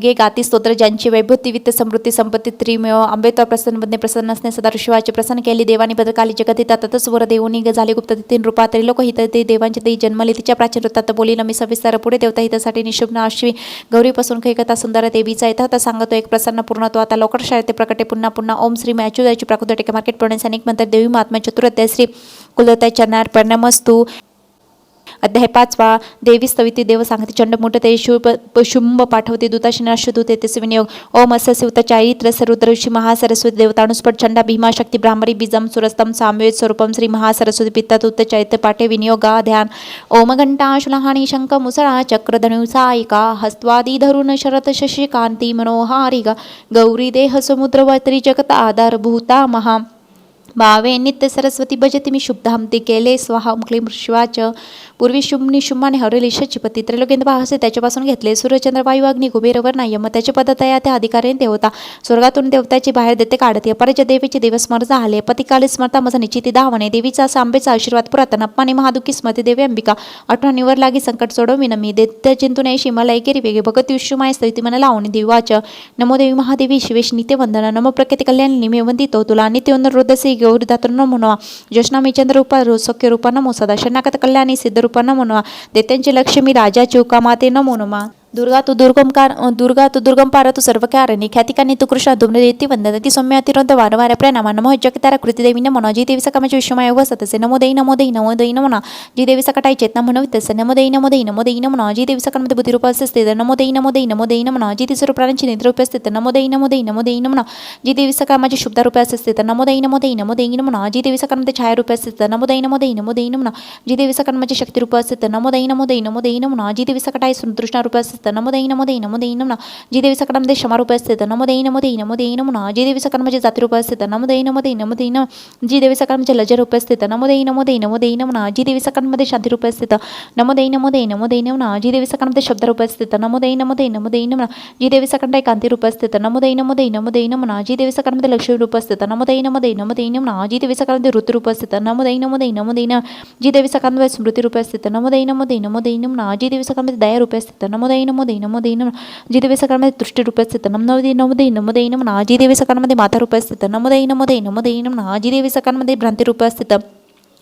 गे गाती स्तोत्र ज्यांची वैभवती वित्त समृद्धी संपत्ती त्रिमेव आंबेत्वा प्रसन्न प्रसन्न असणे सदाशिवाचे प्रसन्न केली देवानी बदकाली जगतिता ततच वर देवनी झाले गुप्त तीन रूपात त्रिलोक हित ते देवांचे ते जन्मले तिच्या प्राचीन वृत्तात बोली मी सविस्तार पुढे देवता हितासाठी निशुभ्न अश्वी गौरीपासून कैकता सुंदर देवीचा यथार्थ सांगतो एक प्रसन्न पूर्णत्व आता लवकर शाळेत प्रकटे पुन्हा पुन्हा ओम श्री मॅच्युदाची प्राकृत टेके मार्केट पडण्यास अनेक मंत्र देवी महात्मा चतुर्ध्याय श्री कुलताई चरणार परिणामस्तू अध्याय 5. देवी स्तविती देव सांगते चंडमुंड ते शुंभ पाठवते दूताशी नाशदूत तेचे विनियोग. ओम अस्य शिवत चारित्र सरुद्र ऋषी महासरस्वती देवतानुस्फट छंडा भीमा शक्ती ब्राह्मरी बीजम सुरस्तम सामवेद स्वरूपम श्री महासरस्वती पित्ततुत्त चैत्य पाठे विनियोगा ध्यान. ओम घंटा शुलहाणी शंख मुसळा चक्र धनुसायिका हस्त्वादी धरुण शरत शशिकांती मनोहारिका गौरी देह समुद्रवत्री जगत आधारभूता महा भावे नित्य सरस्वती भजते मी शुभधाम ते केले स्वाहा क्लीम शिवाच. पूर्वी शुंभनी शुंभाने हरवले शचीपती त्रैलोक्यंत पाहसे त्याच्यापासून घेतले सूर्यचंद्र वायू अग्नी कुबेरवर नाही मग त्याचे पदतया त्या अधिकाऱ्याने देवता स्वर्गातून देवताची बाहेर देते काढते अपराज्य देवीचे दिवस स्मर झाले पतिकाले स्मरता मज निश्चिती धावणे देवीचा आंबेचा आशीर्वाद पुरातन अपमाने महादुखी स्मरते देवी अंबिका आठवण निवर लागी संकट सोडविन मी देत्य चिंतून ऐशी मला एकेरी वेगे भगत विष्णुमाय स्तुती मन लावणी देवाच. नमो देवी महादेवी शिवेश नित्य वंदना नमो प्रकृती कल्याण निमे वंदितो तुला नित्य रोदसी गौरी दात्र न म्हणवा जशनामी चंद्र रूपा सख्य रूपा नमो सदा शरणागत कल्याणी सिद्ध रूपा न म्हणवा देत्यांची लक्ष्मी राजाची उकामाते न म्हणवा. दुर्गा तू दुर्गम पार तू सर्व कारणी ख्यातिकानी तू कृष्ण धुम्र देती वंदन ती सौम्य अतिरोध वारंवार प्रणमा नमो जगतारा कृती देवी न म्हणा जी देवी सकामाची विश्वमय वसत असे नमो देई नमो देई नमो देई न म्हणा जी देवी सकाटाई चेतना म्हणवित असे नमो देई नमो देई नमो देई न म्हणा जी देवी सकाळमध्ये बुद्धी रूप असते नमो देई नमो देई नमो देई न म्हणा जी ती सर्व प्राण्यांची निद्र रूप असते नमो देई नमो देई नमो देई न म्हणा जी देवी सकाळमध्ये शुभदा रूप असते नमो देई नमो देई नमो देई न म्हणा जी देवी सकाळमध्ये छाया रूप असते नमो देई नमो देई नमो देई न म्हणा जी देवी सकाळमध्ये शक्ती रूप असते नमो देई नमो देई नमो देई न म्हणा जी देवी सकाटाई तृष्णा रूप असते नमो देई नमो देई नमो देई न म्हणा जी देवी सकाळमध्ये क्षमा रूप असते नमो देई नमो देई नमो देई न म्हणा जी देवी सकाळमध्ये जाती रूप असते नमो देई नमो देई नमो देई न जी देवी सकाळमध्ये लज्जा रूप असते नमो देई नमो देई नमो देई न म्हणा जी देवी सकाळमध्ये शांती रूप असते नमो देई नमो देई नमो देई न म्हणा जी देवी सकाळमध्ये शब्द रूप असते नमो देई नमो देई नमो देई न म्हणा जी देवी सकाळमध्ये कांती रूप असते नमो देई नमो देई नमो देई न म्हणा जी देवी सकाळमध्ये लक्ष्मी रूप असते नमो देई नमो देई नमो देई न म्हणा जी देवी सकाळमध्ये ऋतू रूप असते नमो देई नमो देई नमो देई न जी देवी सकाळमध्ये स्मृती रूप असते नमो देई नमो देई नमो देई न म्हणा जी देवी सकाळमध्ये दया रूप असते नमो देई नमो देई नमो देई न जी देवी सकाळमध्ये दृष्टी रूप असते नमो देई नमो देई नमो देई न म्हणा जी देवी सकाळमध्ये माता रूप असते नमो देई नमो देई नमो देई न म्हणा जी देवी सकाळमध्ये भ्रांती रूप असते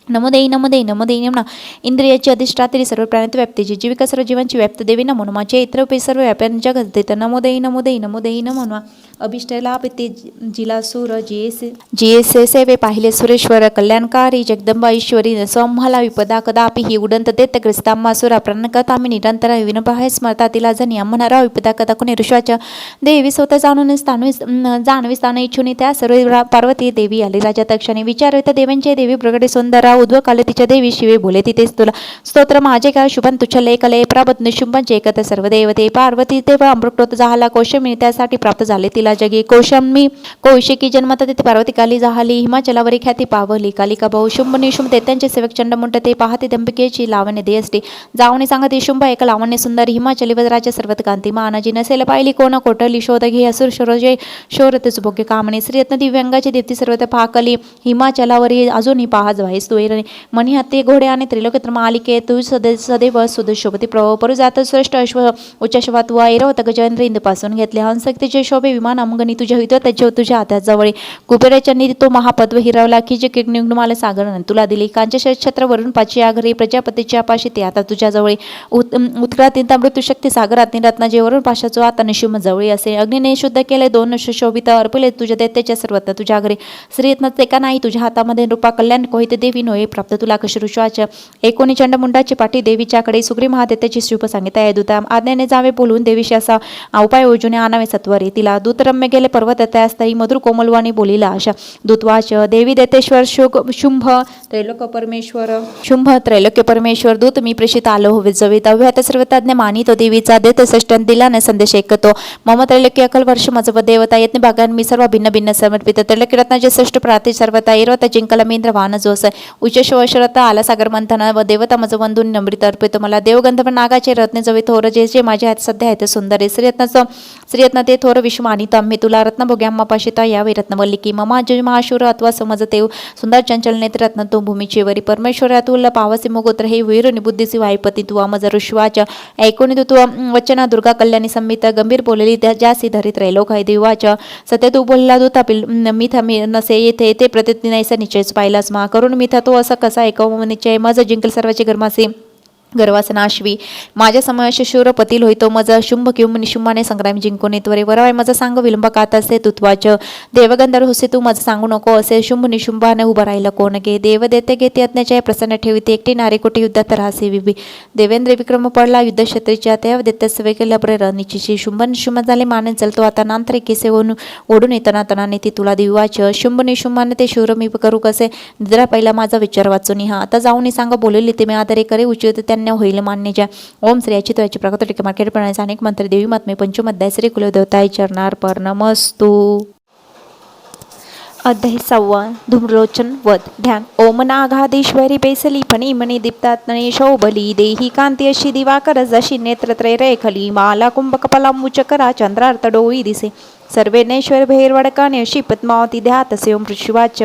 नमो देई नमो देई नमो देई म्हणा इंद्रियाची अधिष्ठात्री सर्व प्राण्यात व्याप्तीची जीविका सर्व जीवांची व्याप्त देवी न म्हणून माझे इतर सर्व व्याप्यांच्या जगत देतं नमो देई नमो देई नमो देई न म्हणवा अभिष्ट लाभ ते जिला सूर जिये सेवे पाहिले सुरेश्वर कल्याणकारी जगदंबा ईश्वरी सम्हाला विपदा कदापि ही उडंत देत ग्रस्तांमा सुरा प्रणकता मी निरंतर विनपाहे स्मरता तिला जनी म्हणा विपदा कथा कोणी ऋषवाच्या देवी स्वतः जाणवी स्थान इच्छुनी त्या सर्व पार्वती देवी आली राजा तक्षणी विचारवित देवांचे देवी प्रगटे सुंदरा उद्व काले तिच्या देवी शिवे बोले तिथेच तुला स्तोत्र माझे काय शुभन तुझ्या लेखले प्राबत निशुंभन एकत सर्व देवते पार्वती तेव्हा अमृतोत झाला कौशमी त्यासाठी प्राप्त झाले तिला जगी कौशमी कौशिकी जन्मत तेथे पार्वती काली झाली हिमाचलावरी ख्याती पावली कालिका भाऊ शुंभ निशुंभ ते त्यांचे सेवक चंडमुंड ते पाहते दंबिकेची लावण्य देसते जावणी सांगते शुंभ एक लावण्य सुंदर हिमाचली वज्राच्या सर्वत कांती मानाजी नसेल पाहिली कोण कोटली शोध घे असुर शोरजे शोरते सुभोग्य कामणे श्रीयत्न दिव्यांगाची देवती सर्वत पाकली हिमाचलावरी अजूनही पाहज व्हायस तू मनी हत्ती घोडे आणि त्रिलोकत्र मालिके तू सदैव सुदशोभती परू जात श्रेष्ठ अश्व उच्चश्वा तू ऐरवत गजेंद्र इंदपासून घेतले हंसक्तीचे शोभे विमान अमगणी तुझ्या हित त्याच्या तुझ्या हाताजवळ कुबेराच्या निधी तो महापद्व हिरावला की जे निघुमाला सागर तुला दिली कांच्या छत्रवरून पाची आघरी प्रजापतीच्या पाशी ते आता तुझ्याजवळ उत्क्रांत मृत्यू शक्ती सागरात रत्नाजेवरून पाशाचो आता निशुम जवळी असे अग्नीने शुद्ध केले दोन शोभित अर्पले तुझ्या दैत्याच्या सर्वत्र तुझ्या घरी श्रीयत्नच एका नाही तुझ्या हातामध्ये रूपा कल्याण कोहित देवी नोहे प्राप्त तुला कशरुश्वाच्या एकोणी चंडमुंडाची पाठी देवीच्याकडे सुग्री महादेत्याची शुभ सांगितले दूता आज्ञेने जावे बोलून देवीशी असा उपाय योजने आणावे सत्वरे तिला दूतरम्य गेले पर्वत त्यास्थायी मधुर कोमलवाणी बोलिला अशा दूतवाच देवी देतेश्वर शुंभ त्रैलोक्य परमेश्वर दूत मी प्रेषित आलो होवे जवित अव्यात सर्वतज्ञ मानितो देवीचा देत सष्टन दिलाने संदेश ऐकतो मम त्रैलोक्य अकल वर्ष मजव देवता यत्न भागान मी सर्व भिन्न भिन्न समर्पित त्रैलोक्य रत्नाचे सष्ट प्रार्थी सर्वता एरवता जिंकल मेंद्र वाहन जोस उच्च वशरता आला सागर मंथन व देवता मज वंदून नम्रित अर्पित मला देवगंधर्व नागाचे रत्न जवे थोर जे माझ्या हात सध्या आहेत सुंदर श्रीयत्न ते थोर विश्व मानित आम्ही तुला रत्नभोग्याम्मा पाशिता यावे रत्नवल्लिकी ममा महाशूर अथवा समजते सुंदर चंचल नेत्र रत्न तो भूमीची वरी परमेश्वर तुला पावसी मोगोत्र हे वीर निबुद्धीसी वायुपती तू अमज ऋषवाच ऐकोनी तू वचना दुर्गा कल्याणी संमित गंभीर बोलली ज्यासी धरित त्रैलोक आहे देवाच सत्य तू बोलला दूता मिथ नसे येथे ते प्रतिज्ञाचा निश्चयच पाहिलास मा करून मिथा तो असा कसा ऐकव निश्चय मज जिंकल सर्वाची गरमासी गर्वाचा नाशवी माझ्या समयाश शूर पतील होईतो मज शुंभ किंब निशुंभाने संग्राम जिंकून त्वरे वरवाय मज सांग विलंब कात असे तुत्वाच देवगंधर होसे तू मज सांगू नको असे शुंभ निशुंभाने उभं राहिलं कोण गे देव देते घेते अज्ञाच्या प्रसन्न ठेविते एकटी नारी कोटी युद्धात राहसे विभी देवेंद्र विक्रम पडला युद्ध क्षत्रीच्या तेव्हा देते सवे केल्या बरे रणिची शुंभ निशुंभ झाले माने चलतो आता नांतरे केसे ओढून येताना तनाने ती तुला दिवाच शुंभ निशुंभाने ते शूर मी करू कसे निद्रा पहिला माझा विचार वाचून हा आता जाऊन सांग बोलली ते मी आदरे करे उचित त्यांना होईल मान्यच्या ओम श्री याची तुझ्याची प्रकट टिके मार्केट प्रणालीचा अनेक मंत्र देवी महात्मे पंचमध्याय श्री कुलदेवताय चरणार पर नमस्तु अध्याय 6 धूम्रोचन वध ध्यान ओम नागाधीश्वरी बेसली फणी मणी दीप्तात्मने शोभली देही कांती अशी दिवाकर जशी नेत्रत्रय रेखली माला कुंभकपला मुचकरा चंद्रार्थ डोळी दिसे सर्वेनेश्वर भैरवडकाने अशी पद्मावती ध्यात असे ओम शिवाच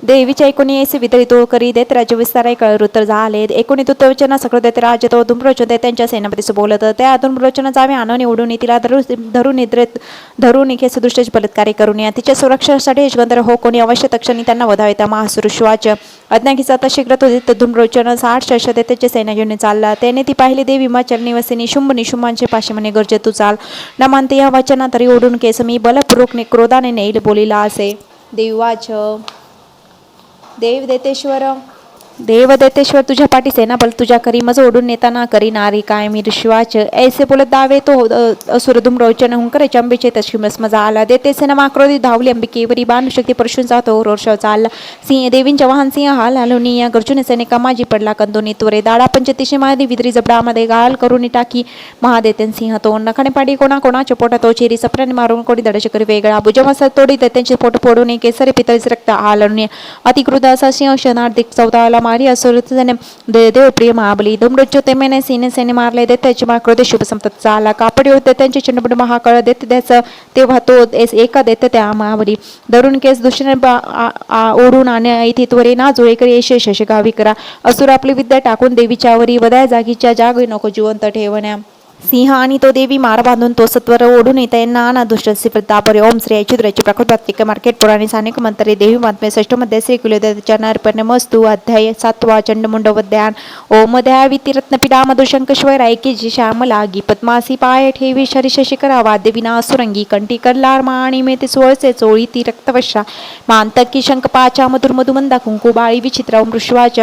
देवीच्या एकोणी ऐसे वितरितो करी देत राज्य विस्ताराय कळरुतर झाले एकोणी तुतवचना सगळं देते राज्य तो धूम्रोचन त्यांच्या सेनापतीस बोलत त्या धूम्रोचन जावे आणून निवडून तिला धरून निद्रेत धरून इखे सदृष्ट बलात्कारी करून या तिच्या सुरक्षेसाठी यशवंतर हो कोणी अवश्य तक्षणी त्यांना वधावे त्या महासुरशिवाच अज्ञाकीचा आता शीघ्र तो धूम्रोचन 60 शश त्याचे सैन्य घेऊन चालला त्याने ती पाहिली देवी माचल निवसिनी शुंभ निशुंभांचे पाशी म्हणे गरजे तू चाल न मानते या वचना तरी ओढून केस मी बलपूर्वक क्रोधाने नेईल बोलीला असे देवाच देव देतेश्वर तुझ्या पाठी सेनाबल तुझ्या करी मज ओढून नेताना करी नारी काय मी ऋषिवाच ऐसे बोलत दावे तो असुर धूम्रोचन हुंकर चंबीचे तश्किमस मजा आला देते सेना माक्रोधी धावली अंबिकेवरी बाणशक्ती परशूंचा तो रोष चालला सिंह देवींच्या वाहन सिंह हाल हालवणी या गर्जुने सैनिका माझी पडला कंदोनी त्वरे दाडा पंचतीशे मादी विद्री जबडामध्ये गाल करून टाकी महादेतेन सिंह तो नखाने पाडी कोणाच्या पोटा तो चिरी सपराने मारून कोडी दडश करी वेगळा भुजमसा तोडी त्यांचे पोट फोडून केसरी पितळीचे रक्त हालवणी अतिक्रुद्ध असा सिंह शनार्दिक चौदाला मारी असुरतेने देव प्रिय महाबली धूम्रोचन तेमेने सेने मारले देत त्याची माक्रोधे शुभ संपत चाला कापडी होते त्यांचे चंडबड महाकाळ देत द्यायचं तेव्हा तो एका देत त्या महाबली धरून केस दुष्ण ओढून आणि इथे त्वरे ना जो एक येशे शशिकावी करा असुर आपली विद्या टाकून देवीच्या वरी वदाय जागीच्या जागी नको जिवंत ठेवण्या सिंह आणि तो देवी मार बांधून तो सत्वर ओढून येता नाना दुष्ट प्रतापरे ओम श्री ऐच्छुद्राची प्रकट प्राप्तिक मार्केट पुराणी सानिक मंत्रे देवी महात्मे षष्ठ मध्ये श्री कुलदेवताच्या नारपण्य मस्तु अध्याय 7 चंडमुंड वध्यान ओम ध्याविती रत्नपिडा मधुशंकश्वर ऐकी जी श्याम लागी पद्मासी पाय ठेवी शरीश शिखरा वाद्य विना सुरंगी कंठी करलार माणी मेते सोळसे चोळी ती रक्तवशा मांतकी शंकपाच्या मधुर मधुमंदा कुंकू बाळी विचित्र मृष्वाच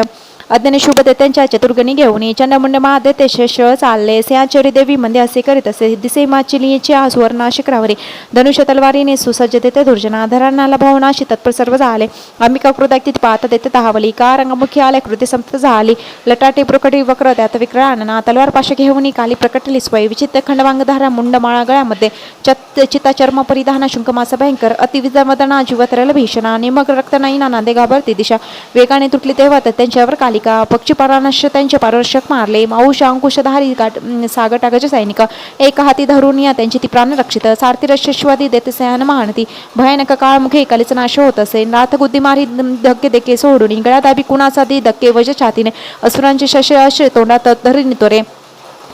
अज्ञानी शुभ देत्यांच्या चतुर्गणी घेऊन चंडमुंड महादेते शश चालले स्याचरी देवी मध्ये असे करीत असे दिसे माचिलीची सुवर्ण शिखरावरी धनुष्य तलवारीने सुसज्ज देते दुर्जना धरणाला भावनाशी तत्पर सर्व झाले अंबिका कृताक्ती पाहता देते तहावली का रंगमुखी आले कृती संपत झाली लटाटे प्रकटी वक्र त्यात विक्राळना तलवार पाश घेऊन काली प्रकटली स्वय विचित्र खंडवांगधारा मुंड माळा गळ्यामध्ये चिता चर्म परिधान शुंकमास भयंकर अतिविजमदना जीवतरल भीषणा आणि मग रक्तनाईना नांदे घाबरती दिशा वेगाने तुटली तेव्हा त्यांच्यावर कालिका पक्षीपरानश त्यांचे पारदर्शक मारले माऊश अंकुशधारी सागर टाकाचे सैनिक एक हाती धरून या त्यांची ती प्राण रक्षित सारथी रश्वादी देते सयान महानती भयानक काळमुखे कालीचा नाश होत असे नाथ गुद्दी मारी धक्के देके सोडून गळ्यादाबी कुणाचा दी धक्के वज छातीने असुरांचे शश अश्रे तोंडात धरून तोरे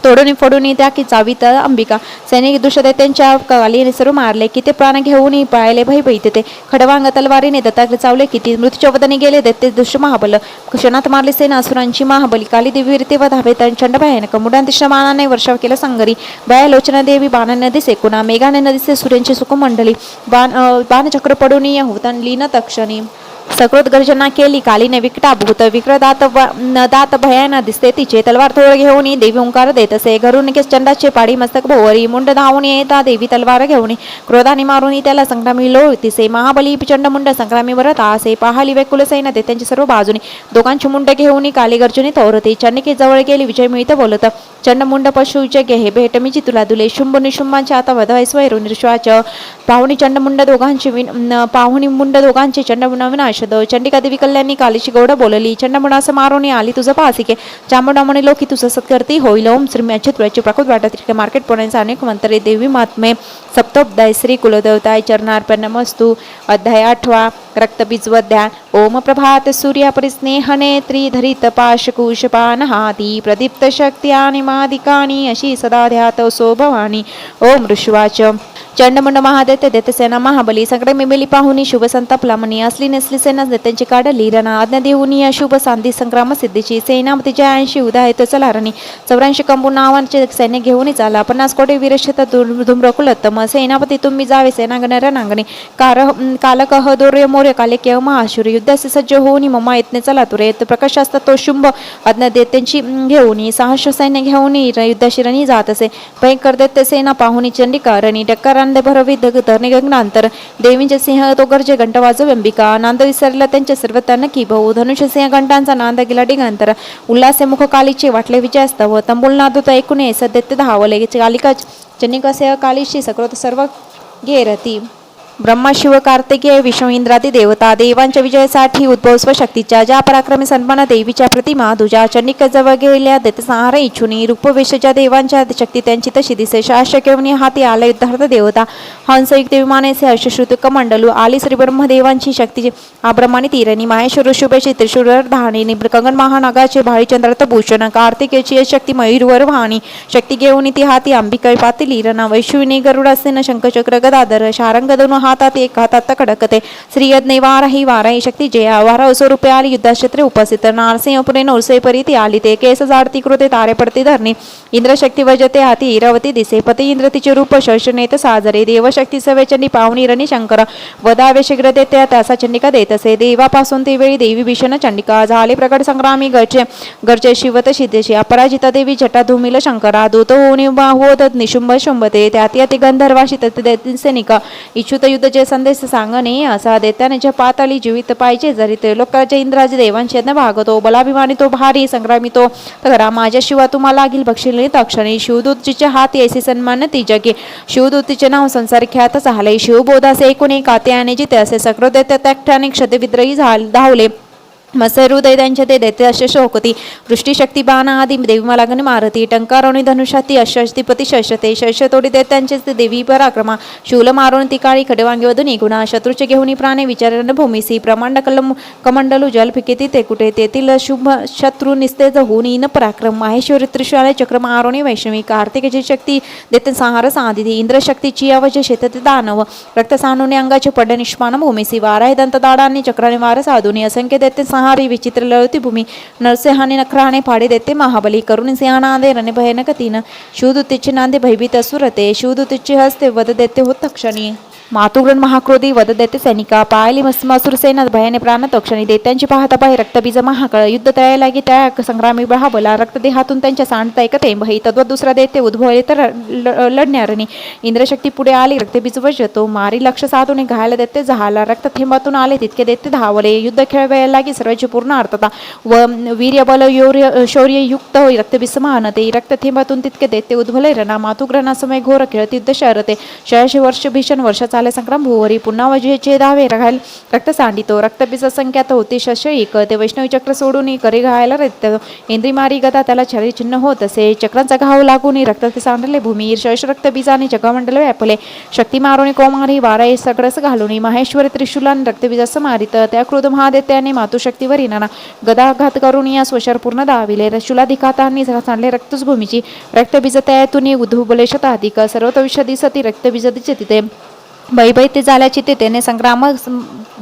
तोडून फोडून त्या की चावीत अंबिका सैनिक दुष्टदैत्यांच्या कालीने सर्व मारले किती प्राण घेऊन पळायले भयभीत ते खडवांग तलवारीने दत्ताकडे चावले किती मृत्यूच्या वदनी गेले दैत्य दुष्ट महाबल क्षणात मारले सेना असुरांची महाबली काली देवी व धावे चंड भयानक मुडांतिष्ठ मानाने वर्षाव केला संगरी भयालोचना देवी बाणाने दिसे कुणा मेघाने न दिसे सूर्यांची सुकुमंडली बाणचक्र पडून होता लीन तक्षणी सकृत गर्जना केली कालीने विकटा भूत विक्रदात दात भयान दिसते तिचे तलवार थोड घेऊन देवी ओंकार देत असे घरून केस चंडाचे पाडी मस्तक भोवरी मुंड धावून येता देवी तलवार घेऊन क्रोधाने मारून त्याला संग्रामी लोळतीसे महाबली चंडमुंड संग्रामी वरत असे पाहाली वेकुल सैन्य ते त्यांची सर्व बाजूनी दोघांची मुंड घेऊन काली गर्जुनी तोरते चंडिके जवळ गेली विजय मिळत बोलत चंडमुंड पशुचे घे भेट मी तुला दुले शुंभ निशुंभांचे आता वधवैस्वैरू निर्श्वाच पाहुणी चंडमुंड दोघांची पाहुणी मुंड दोघांचे चंडमुंड विनाश चंडिका देवी कल्याणी कालीची गौड बोलली चंडमुंडास मारून आली तुझं पासिके चामुंडा म्हणे लोकी तुझं सत्कर्ती होईल ओम श्री अच्युतची प्रकृत वाटत मार्केट पुण्याचे अनेक मंत्रे देवी महात्मे सप्तोध्याय श्री कुलदेवताय चरणार्पण मस्तु अध्याय 8 रक्तबीजवध्यान ओम प्रभात सूर्या परिस्नेहने त्रिधरित पाशकुशपानहाती प्रदीप्त शक्ती आणि मादिकानी अशी सदा ध्यात सो भवानी ओम ऋषवाच चंडमुंड महादैत्य देते सेना महाबली संग्रामी मिली पाहुनी शुभ संतापला मनी असली नसली सेना त्यांची काढली रणा आज्ञा देऊनी शुभ शांती संग्राम सिद्धीची सेनापतीच्या 80 उदाहरित चलारणी 84 कंबू नावांचे सैन्य घेऊन चाला 50 कोटी वीरशत धूम्रकुलोत्तम सेनापती तुम्ही जावे सेनागण रणांगणे कालकह दौर्य मौर्य कालिके महाशूर युद्धास सज्ज होऊन ममा येतने चला तुरेत प्रकाशास्त्र तो शुंभ आज्ञा देत्यांची घेऊन सहस्र सैन्य घेऊन युद्धाशी रणी जात असे भयंकर दैत्य सेना पाहुनी चंडिका रणी डक्कारांदे भरवी धरणी गगनांतर देवींचे सिंह तो गरजे घंटा वाजव अंबिका नांद विसरला त्यांचे सर्वता नक्की भाऊ धनुष्य सिंह घंटांचा नांद गेला डिगांतर उल्हासे मुख कालीचे वाटले विजयास्तव तंबुल नादूत ऐकून सदैत्य धावले कालिका चंडिका सिंह कालीशी सकृत सर्व घेरती ब्रह्मा शिव कार्तिकेय विष्णू इंद्रादी देवता देवांच्या विजयासाठी उद्भव स्वशक्तीच्या ज्या पराक्रमी सन्मान देवीच्या प्रतिमा तुझ्या चंडिका जवळ गेल्या देतसंहार इच्छुनी रूपवेशच्या देवांच्या शक्ती त्यांची तशी दिसे शास्त्र केवनी हाती आले युद्धार्थ देवता हंसयुक्त विमानेसे हर्षश्रुत कमंडलू आली श्री ब्रह्मदेवांची शक्ती आब्रह्मानी तीरणी माहेश्वर शुभेशी त्रिशूर धाणी कंगन महानागाचे भाळी चंद्रात भूषण कार्तिकेची शक्ती मयूरवर वाहणी शक्ती घेऊन ती हाती अंबिका पाती रणा वैश्विनी गरुडासेन शंखचक्र गदाधर शारंग दोन हातात एक हातात कडकते श्रीयज्ञ वाराही वाराही शक्ती जया वारा स्वरूपे आली युद्धाक्षेत्रे उपस्थित नारसिंहपुरे नौसे परी आली ते केस जाडती कृते तारे पडती धरणी इंद्रशक्ती वजते हाती इरावती दिसे पती इंद्र तिचे रूप शर्षनेत साजरे देवशक्ती सवेचंडी पावनी रणी शंकर वदावे शीघ्र देते त्याचा चंडिका देत असे देवापासून ती वेळी देवी भीषण चंडिका झाले प्रकट संग्रामी गरजे शिवत सिद्धेशी अपराजिता देवी जटा धुमिल शंकरा दूत होऊन होत निशुंभ शुंभते त्याती गंधर्वाशी सैनिका इच्छुत युद्ध जे संदेश सांगणे असा देत्याने पाताली जीवित पाहिजे जरी ते लोकांच्या इंद्राजी देवांशी भागतो बलाभिमानी तो भारी संग्रामी तो तगरा माझ्या शिवा तुम्हाला लागील बक्षिले तक्षणी शिवदूतीचे हात ऐसे सन्मान ती जगे शिवदूतीचे नाव संसार ख्यात झाले शिवबोधासे एकूण एक आत्याने जिते असे सकृत देते त्या क्षतविद्रही धावले मत्स्य हृदय त्यांच्या ते देते असे शोकती वृष्टीशक्ती बाण आदी देवी मलागणे मारती टंकारोणी धनुषाती अशस्तिपती शस्यते शस्य तोडी देत त्यांचेच ते देवी पराक्रमा शूल मारून ती काळी खडवांगी वधुनी गुणा शत्रूचे घेऊन प्राणे विचारण भूमिसी प्रमांड कमंडलू जल फिकेती ते कुठे तेथील शुभ शत्रू निस्तेज होऊन इन पराक्रम माहेश्वरी त्रिशूळे चक्र मारोणी वैष्णवी कार्तिकेची शक्ती देते संहार साधिती इंद्रशक्तीची अवजय शेतते दानव रक्त सानुने अंगाचे पडे निष्मान भूमिसी वाराही दंत दाडांनी चक्राने वार साधुनी असंख्य देते हारी विचित्र लळती भूमी नरसिंहाने नखराने फाडी देते महाबली करुणी सिंहानादे रणे भयानक तीन शिवदूतीचे नांदे भयभीत असुरते शिवदूतीचे हस्ते वध देते होत क्षणी मातुग्रण महाक्रोधी वध देते सैनिका पायली मसूर सेना भयाने प्राण तक्षणी देत्यांची पाहता पाहि रक्तबीज महाकळ युद्ध तयार लागी त्या संग्रामी महाबला रक्तदेहातून त्यांच्या सांडता एकते भई तद्वत दुसरा देते उद्भवले तर लढण्यारणी इंद्रशक्ती पुढे आली रक्तबीज वजतो मारी लक्ष साधून घायला देते जहाला रक्त थेंबातून आले तितके देते धावले युद्ध खेळ वेळेला लागी सर्वांची पूर्ण अर्थता व वीर्य बल शौर्ययुक्त होई रक्तबीज महानते रक्त थेंबातून तितके देते उद्भवले रणा मातुग्रणासमय घोर खेळत युद्ध शहरते 86 वर्ष भीषण वर्ष संग्राम भुवरी पुन्हा वजेचे दावे राहाल रक्त सांडितो रक्तबीज संख्यात होते शस्यईक ते वैष्णवी चक्र सोडून करी घायला रक्त इंद्री मारी गदा त्याला छरी चिन्ह होत असे चक्रांचा घाव लागून रक्त ते सांडले भूमी शश रक्तबीजाने जगमंडल व्यापले शक्ती मारुणी कोमारी वाराई सगळस घालून माहेश्वर त्रिशूलान रक्तबीजास मारित त्या क्रोध महादेत्याने मातुशक्तीवर येणारा गदाघात करून या स्वशर पूर्ण दाविले शूलाधिकातांनी सांडले रक्तच भूमीची रक्तबीज त्यातून उद्भवले शताधिक सर्वतविषदी सती रक्तबीज तिथे भयभीत झाल्याची ते त्याने संग्राम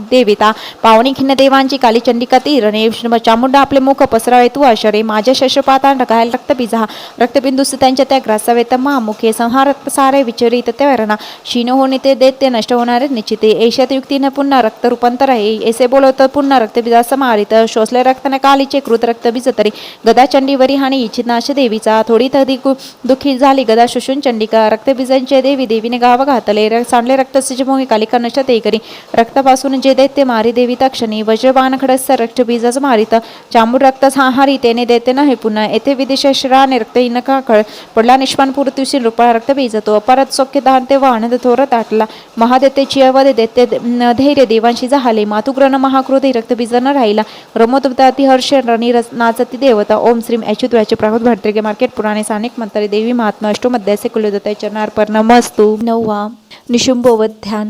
देविता पावनी खिन्न देवांची काली चंडिका तीरणे चामुंडा आपले मुख पसरावे तू आशरे माझ्या शशपाता ढकायला रक्तबीजा रक्तबिंदूस त्यांच्या त्या ग्रासावेत महामुखे संहार रक्त सारे विचरित ते वरणा क्षीण होणे ते देते नष्ट होणारे निश्चिते ऐशात युक्तीने पुन्हा रक्त रूपांतर आहे ऐसे बोलवत पुन्हा रक्तबीजा समारित शोषले रक्तने कालीचे कृत रक्तबीज तरी गदा चंडीवरी हानी इच्छित नाश देवीचा थोडी तरी दुःखी झाली गदा शुशून चंडिका रक्तबीजांचे देवी देवीने गाव घातले सांडले रक्त मोही कालिका नष्ट ते करी रक्तापासून जे देते मारी देवी तक्षणी वज्रबाण खडस रक्त बीजच मारित चांबूड रक्त हारी तेने देते नाही पुन्हा येथे विदेश श्राने रक्त इनका खळ पडला निष्पान पूर्तीशी रुपा रक्त बीजतो अपरात सौख्य दान ते वाहन थोर ताटला महादेतेची अवध देते धैर्य देवांशी झाले मातुग्रन महाक्रोधी रक्त बीजन राहिला रमोदती हर्ष रणी नाचती देवता ओम श्रीम ऐच्युतवाचे प्राहुत भट्टगे मार्केट पुराणे सानिक मंतरी देवी महात्मा अष्टोमध्याय कुलदत्ताय चरणार्पण नमस्तु 9 निशुंभोवत ध्यान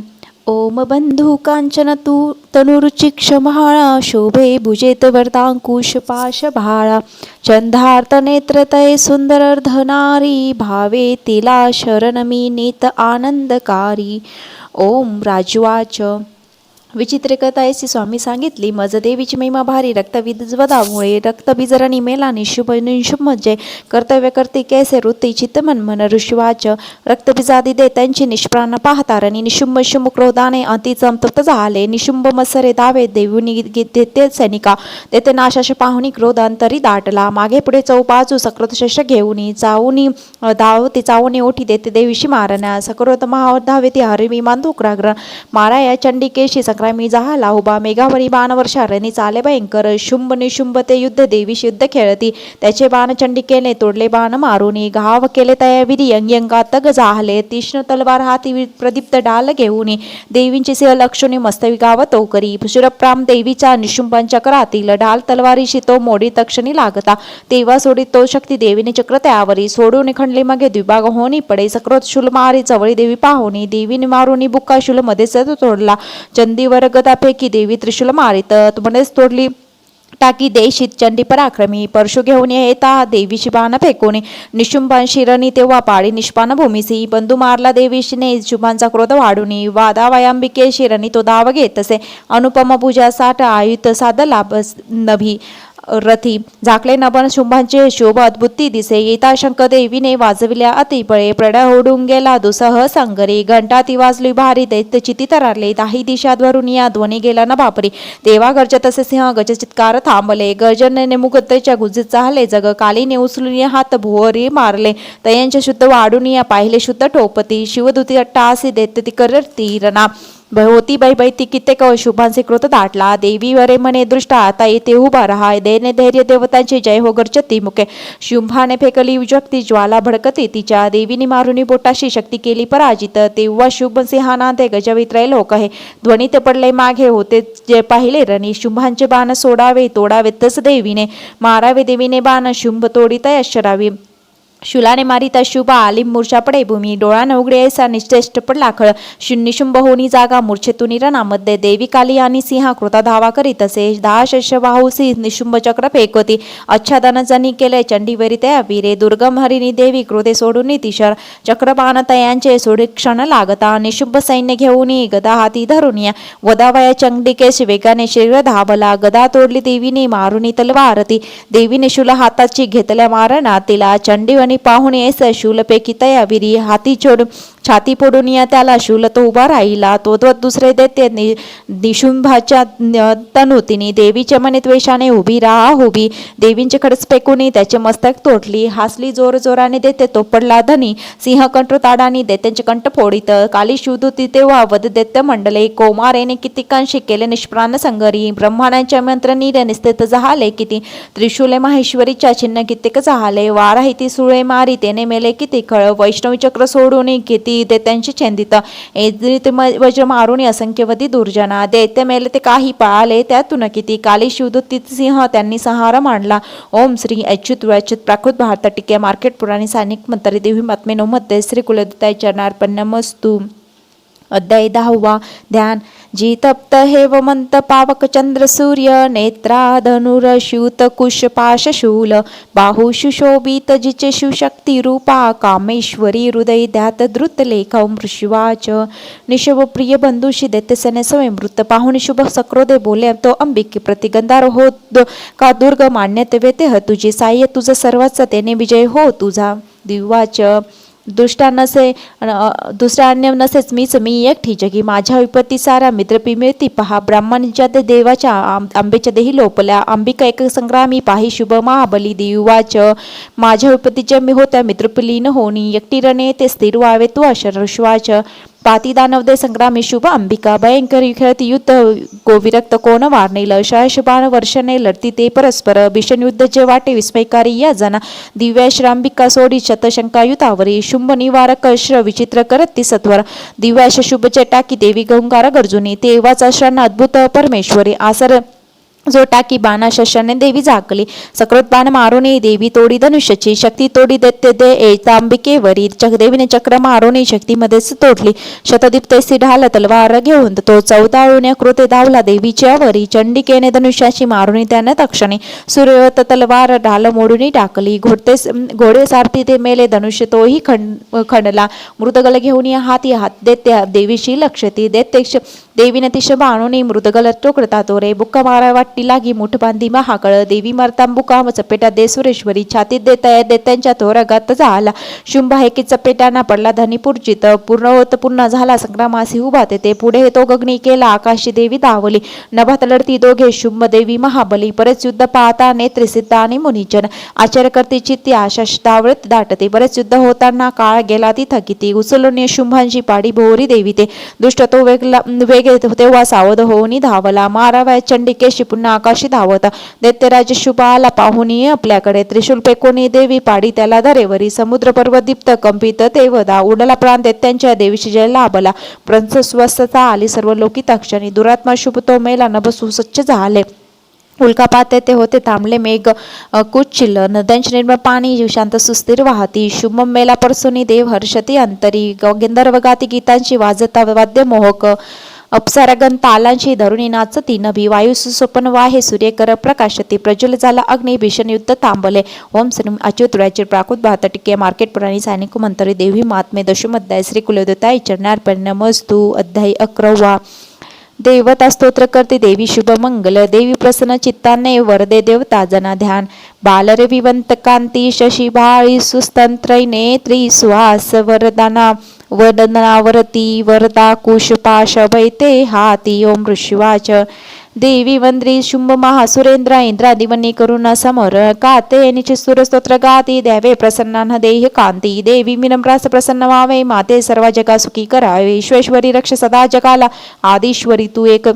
ओम बंधू कांचन तू तनुरुची क्षमाळा शोभे भुजेत वरदांकुश पाश भाळा चंदार्थ नेत्रतय सुंदर अर्धनारी भावे तिला शरण मी नीत आनंदकारी. ओम राजवाच विचित्र कथा ऐसी स्वामी सांगितली. मज देवीची महिमा भारी रक्तविज्वदामुळे रक्तबिजरणी मेला निशुभ निशुभ मज्जे कर्तव्य करते कैसे वृत्ती चित्त मन ऋषिवाच रक्तबिजादी दे त्यांची निष्प्राण पाहतारणी निशुंभ शुंभ क्रोधाने अति संतप्त झाले. निशुंभ मत्सरे दावे देऊनी देते सैनिका तेथे नाशाश पाहुणी क्रोधांतरी दाटला. मागे पुढे चौबाजू सकृत शस्त्र घेऊनी चावूनी धावती चावूनी ओठी देते देवीशी मारण्या सकृत महाधावे ती हरी विमान धुकराग्र माराया चंडिकेशी संग्रामी झाला उभा मेघावरी बाणवर्षा रणी चाले भयंकर शुंभ निशुंभ ते युद्ध देवीशी युद्ध खेळती त्याचे बाण चंडिकेने तोडले बाण मारुनी घाव केले तयाविरी अंगातग झाले तीक्ष्ण तलवार हाती प्रदीप्त डाल घेऊनी देवींची सिंह लक्षणी मस्तवी गाव तोकरी शूरप्राम देवीच्या निशुंभांच्या करातील ढाल तलवारीशी तो मोडी तक्षणी लागता तेव्हा सोडी तो शक्ती देवीने चक्र त्यावरी सोडून खंडली मगे द्विभाग होणी पडे सकृत शूल मारी चवळी देवी पाहुनी देवीने मारुनी बुक्का शूल मध्येच तोडला चंदीवर गदापैकी देवी त्रिशूल मारित मध्येच तोडली टाकी देशीत चंडी पराक्रमी परशु घेऊन येता देवीशी बाण फेकून निशुंभान शिरणी तेव्हा पाळी निष्पान भूमीसी बंधू मारला देवीशीने शुभांचा क्रोध वाढूनी वादावयांबिके शिरणी तो धाव घेतसे अनुपम भुजा साठ आयुध साधला नभी रथी झाकले नभन शुंभांचे शोभ अद्भुती दिसे येता शंक देवीने वाजविल्या अतिपळे प्रडा ओढून गेला दुसह संगरी घंटा ती वाजली भारी दैत्य चिती तरारले दाही दिशाद्वरून या ध्वनी गेला न बापरी देवा गर्जत असे सिंह गज चित्कार थांबले गर्जनेने मुगत्तेच्या गुजीत चालले जग कालीने उचलून हात भुवरी मारले तयांचे शुद्ध वाढून या पाहिले शुद्ध ठोपती शिवदूती अट्टासी दैत्य ती करती रणा होती बैती कित्येक शुभांचे कृत दाटला देवी वरे मने दृष्टा आता येथे उभा रहा देने धैर्य देवतांचे जय हो गर्जती मुके शुंभाने फेकली उजगती ज्वाला भडकती तिच्या देवीने मारुनी बोटाशी शक्ती केली पराजित तेव्हा शुभ सिंहाना ते गजवित्रय लोक हे ध्वनीत पडले मागे होते जे पाहिले रणी शुंभांचे बाण सोडावे तोडावे तस देवीने मारावे देवीने बाण शुंभ तोडित अश्चरावी शुलाने मारिता शुभ आली मूर्छा पडे भूमी डोळा न उघडे ऐसा निश्चेष्ट पडला खळ शून्यशुंभ होनी जागा मूर्छेतून रणामध्ये देवी काली आणि सिंहा कृता धावा करीत असे दहा शस्त्र बाहुसी निशुंभ चक्र फेकती अच्छादन जनी केले चंडीवरी त्या वीरे दुर्गम हरिणी देवी क्रोधे सोडून नितिशर चक्रबाण तयांचे सोडी क्षण लागता निशुंभ सैन्य घेऊन गदा हाती धरून या वदावया चंडिकेश वेगाने शीघ्र धावला गदा तोडली देवीने मारुनी तलवारती देवीने शूल हाताची घेतल्या मारणा तिला चंडी पाहुणे ऐस शूलपैकी तयाविरी हाती छोड छाती फोडून या त्याला शूल तो उभा राहिला तो दुसरे देते निशुंभाच्या तनुतीने देवीच्या मने द्वेषाने उभी राहा उभी देवींचे खडस फेकून त्याचे मस्तक तोडली हासली जोर जोराने देते तो पडला धनी सिंह कंठ ताडानी देत्यांचे कंठ फोडित काली शिवदूती तेव्हा वध दैत्य मंडले कोमारेने कितीकांशी केले निष्प्राण संगरी ब्रह्मांच्या मंत्रनी निस्तेत झाले किती त्रिशूले माहेश्वरीच्या चिन्ह कित्येक झाले वाराहिती सुळे मारी तेने मेले किती खळ वैष्णवी चक्र सोडून किती दैत्यांची छेंदित वज्र मारून असंख्यवधी दुर्जना दैत्य मेले ते काही पळाले त्यातून किती काली शिवदूती सिंह त्यांनी संहार मांडला. ओम श्री अच्युत अच्युत प्राकृत भारत टिके मार्केट पुराणी सैनिक मंतरी देवी मात्मे मध्ये श्री कुलदेवताय चरणार्पणमस्तु. अध्याय 10 ध्यान जी तप्त हेवमंत पावक चंद्र सूर्य नेत्रा धनुरश्यूत कुश पाश शूल बाहू सुशोभित जिचे शिवशक्ती रूपा कामेश्वरी हृदय ध्यात द्रुत लेख मृषिवाच निशव प्रिय बंधुशी दैत्यसेने सवे मृत पाहून शुभ सक्रोदे बोले तो अंबिके प्रतिगंधार हो का दुर्ग मान्यते वेते तुझे साह्य तुझं सर्वच तेने विजय हो तुझा. दिवाच दुष्टा नसे दुसरा अन्य नसेच मीच मी एकटी जगी माझ्या विपत्ती सारा मित्रपी मिळती पहा ब्राह्मणाच्या देवाच्या आंबेच्या देही लोपल्या अंबिका एक संग्रामी पाही शुभ महाबली दिवाच माझ्या विपत्तीच्या मी होत्या मित्रपलीन होणी एकटी रणे ते स्थिर व्हावे तू अशरश्वाच पाती दानवदे संग्रामी शुभ अंबिका भयंकर खेळती युद्ध गोविरक्त कोण वारणेल शयशबाण वर्षणे लढती ते परस्पर भीषण युद्ध जे वाटे विस्मयकारी या जना दिव्या श्रांबिका सोडी शतशंका युतावरी शुंभ निवारक श्र विचित्र करत ती सत्वर दिव्याश शुभचे टाकी देवी गंगार गर्जुनी तेव्हाच अश्रांना अद्भुत परमेश्वरी आसर जो टाकी बाणा शस्याने देवी झाकली. सकृत बाण मारुनी देवी तोडी धनुष्याची, शक्ती तोडी दैत्य दे एतांबिकेवरी. देवीने चक्र मारुनी शक्तीमध्येच तोडली. शतदीप्तेसी ढाल तलवार घेऊन तो चौदाळूने कृते धावला देवीच्या वरी. चंडिकेने धनुष्याची मारुनी त्याने तक्षणी, सूर्यवत तलवार ढाल मोडून टाकली. घोडे सारथी ते मेले, धनुष्य तोही खंडला. मृदगल घेऊन हाती हात दैत्य देवीशी लक्षती. देवीने तिश बाणुनी मृदगल टोकरता तोरे. बुक्का मारा वाटती लागी मुठ बांधी महाकळ. देवी मरतांबुका चपेटा दे सुरेश्वरी. छातीत देता देत्यांच्या थोरगात झाला. शुंभ हे की चपेटांना पडला धनी पुरचित. पूर्ण होत पुन्हा झाला संग्रामासी उभा तेथे. पुढे तो गगनी केला आकाशी देवी धावली. नभात लढती दोघे शुंभ देवी महाबली. बरेच युद्ध पाहता नेत्री सिद्ध आणि मुनिजन. आचार्य करती चित्ती आशा धावत दाटते. बरेच युद्ध होताना काळ गेला ती थकिती. उचलून शुंभांची पाडी भोरी देवी ते. दुष्ट तो वेगे तेव्हा सावध होऊन धावला. माराव्या चंडिकेशी पुन्हा आकाशी धावता. दैत्यराज शुभ आला पाहुनी आपल्याकडे. त्रिशूल पेकोनी देवी पाडी त्याला धरेवरी. समुद्र पर्वत दीप्त कंपित तेवदा. उडला प्राण दैत्यांच्या देवीशी जय लाभला. पंच स्वस्थता आली सर्व लोकी तक्षणी. दुरात्मा शुभ तो मेला नभ सुसच्च झाले. उल्कापात ते होते थांबले मेघ कुच्चिल. नद्यांचे निर्मळ पाणी शांत सुस्थिर वाहती. शुभ मेला परसुनी देव हर्षती अंतरी. गंधर्व गाती गीतांची वाजता वाद्य मोहक. अप्सरागण तालांची धरुणी नाचती नभी. वायू सुसोपन वाहे सूर्यकर प्रकाशती. प्रज्वल झाला अग्नी भीषण युद्ध थांबले. ओम श्री अच्युत रायचीर प्राकृत 72 टिके मार्केट पुराणी सैनिक मंत्री देवी महात्मे दशमध्याय श्री कुलदेवता चरणार्पण नमस्तु. अध्याय 11. देवता स्तोत्र करते देवी शुभ मंगल. देवी प्रसन्न चित्ताने वरदे देवता जना ध्यान. बालरे विवंत कांती शशी भाळी सुस्तंत्र नेत्री सुहास वरदाना वदनावरती वरदा कुश पाश भैते हाती. ओम ऋषिवाच. देवी वंद्री शुंभ महासुरेंद्र इंद्रादिवनी करुणा समर. काते निचिस्तुर स्तोत्र गाती द्यावे प्रसन्नान देह कांती. देवी विनम्रास प्रसन्न व्हावे माते सर्व जगा सुखी करावे. विश्वेश्वरी रक्ष सदा जगाला आदिश्वरी तू एक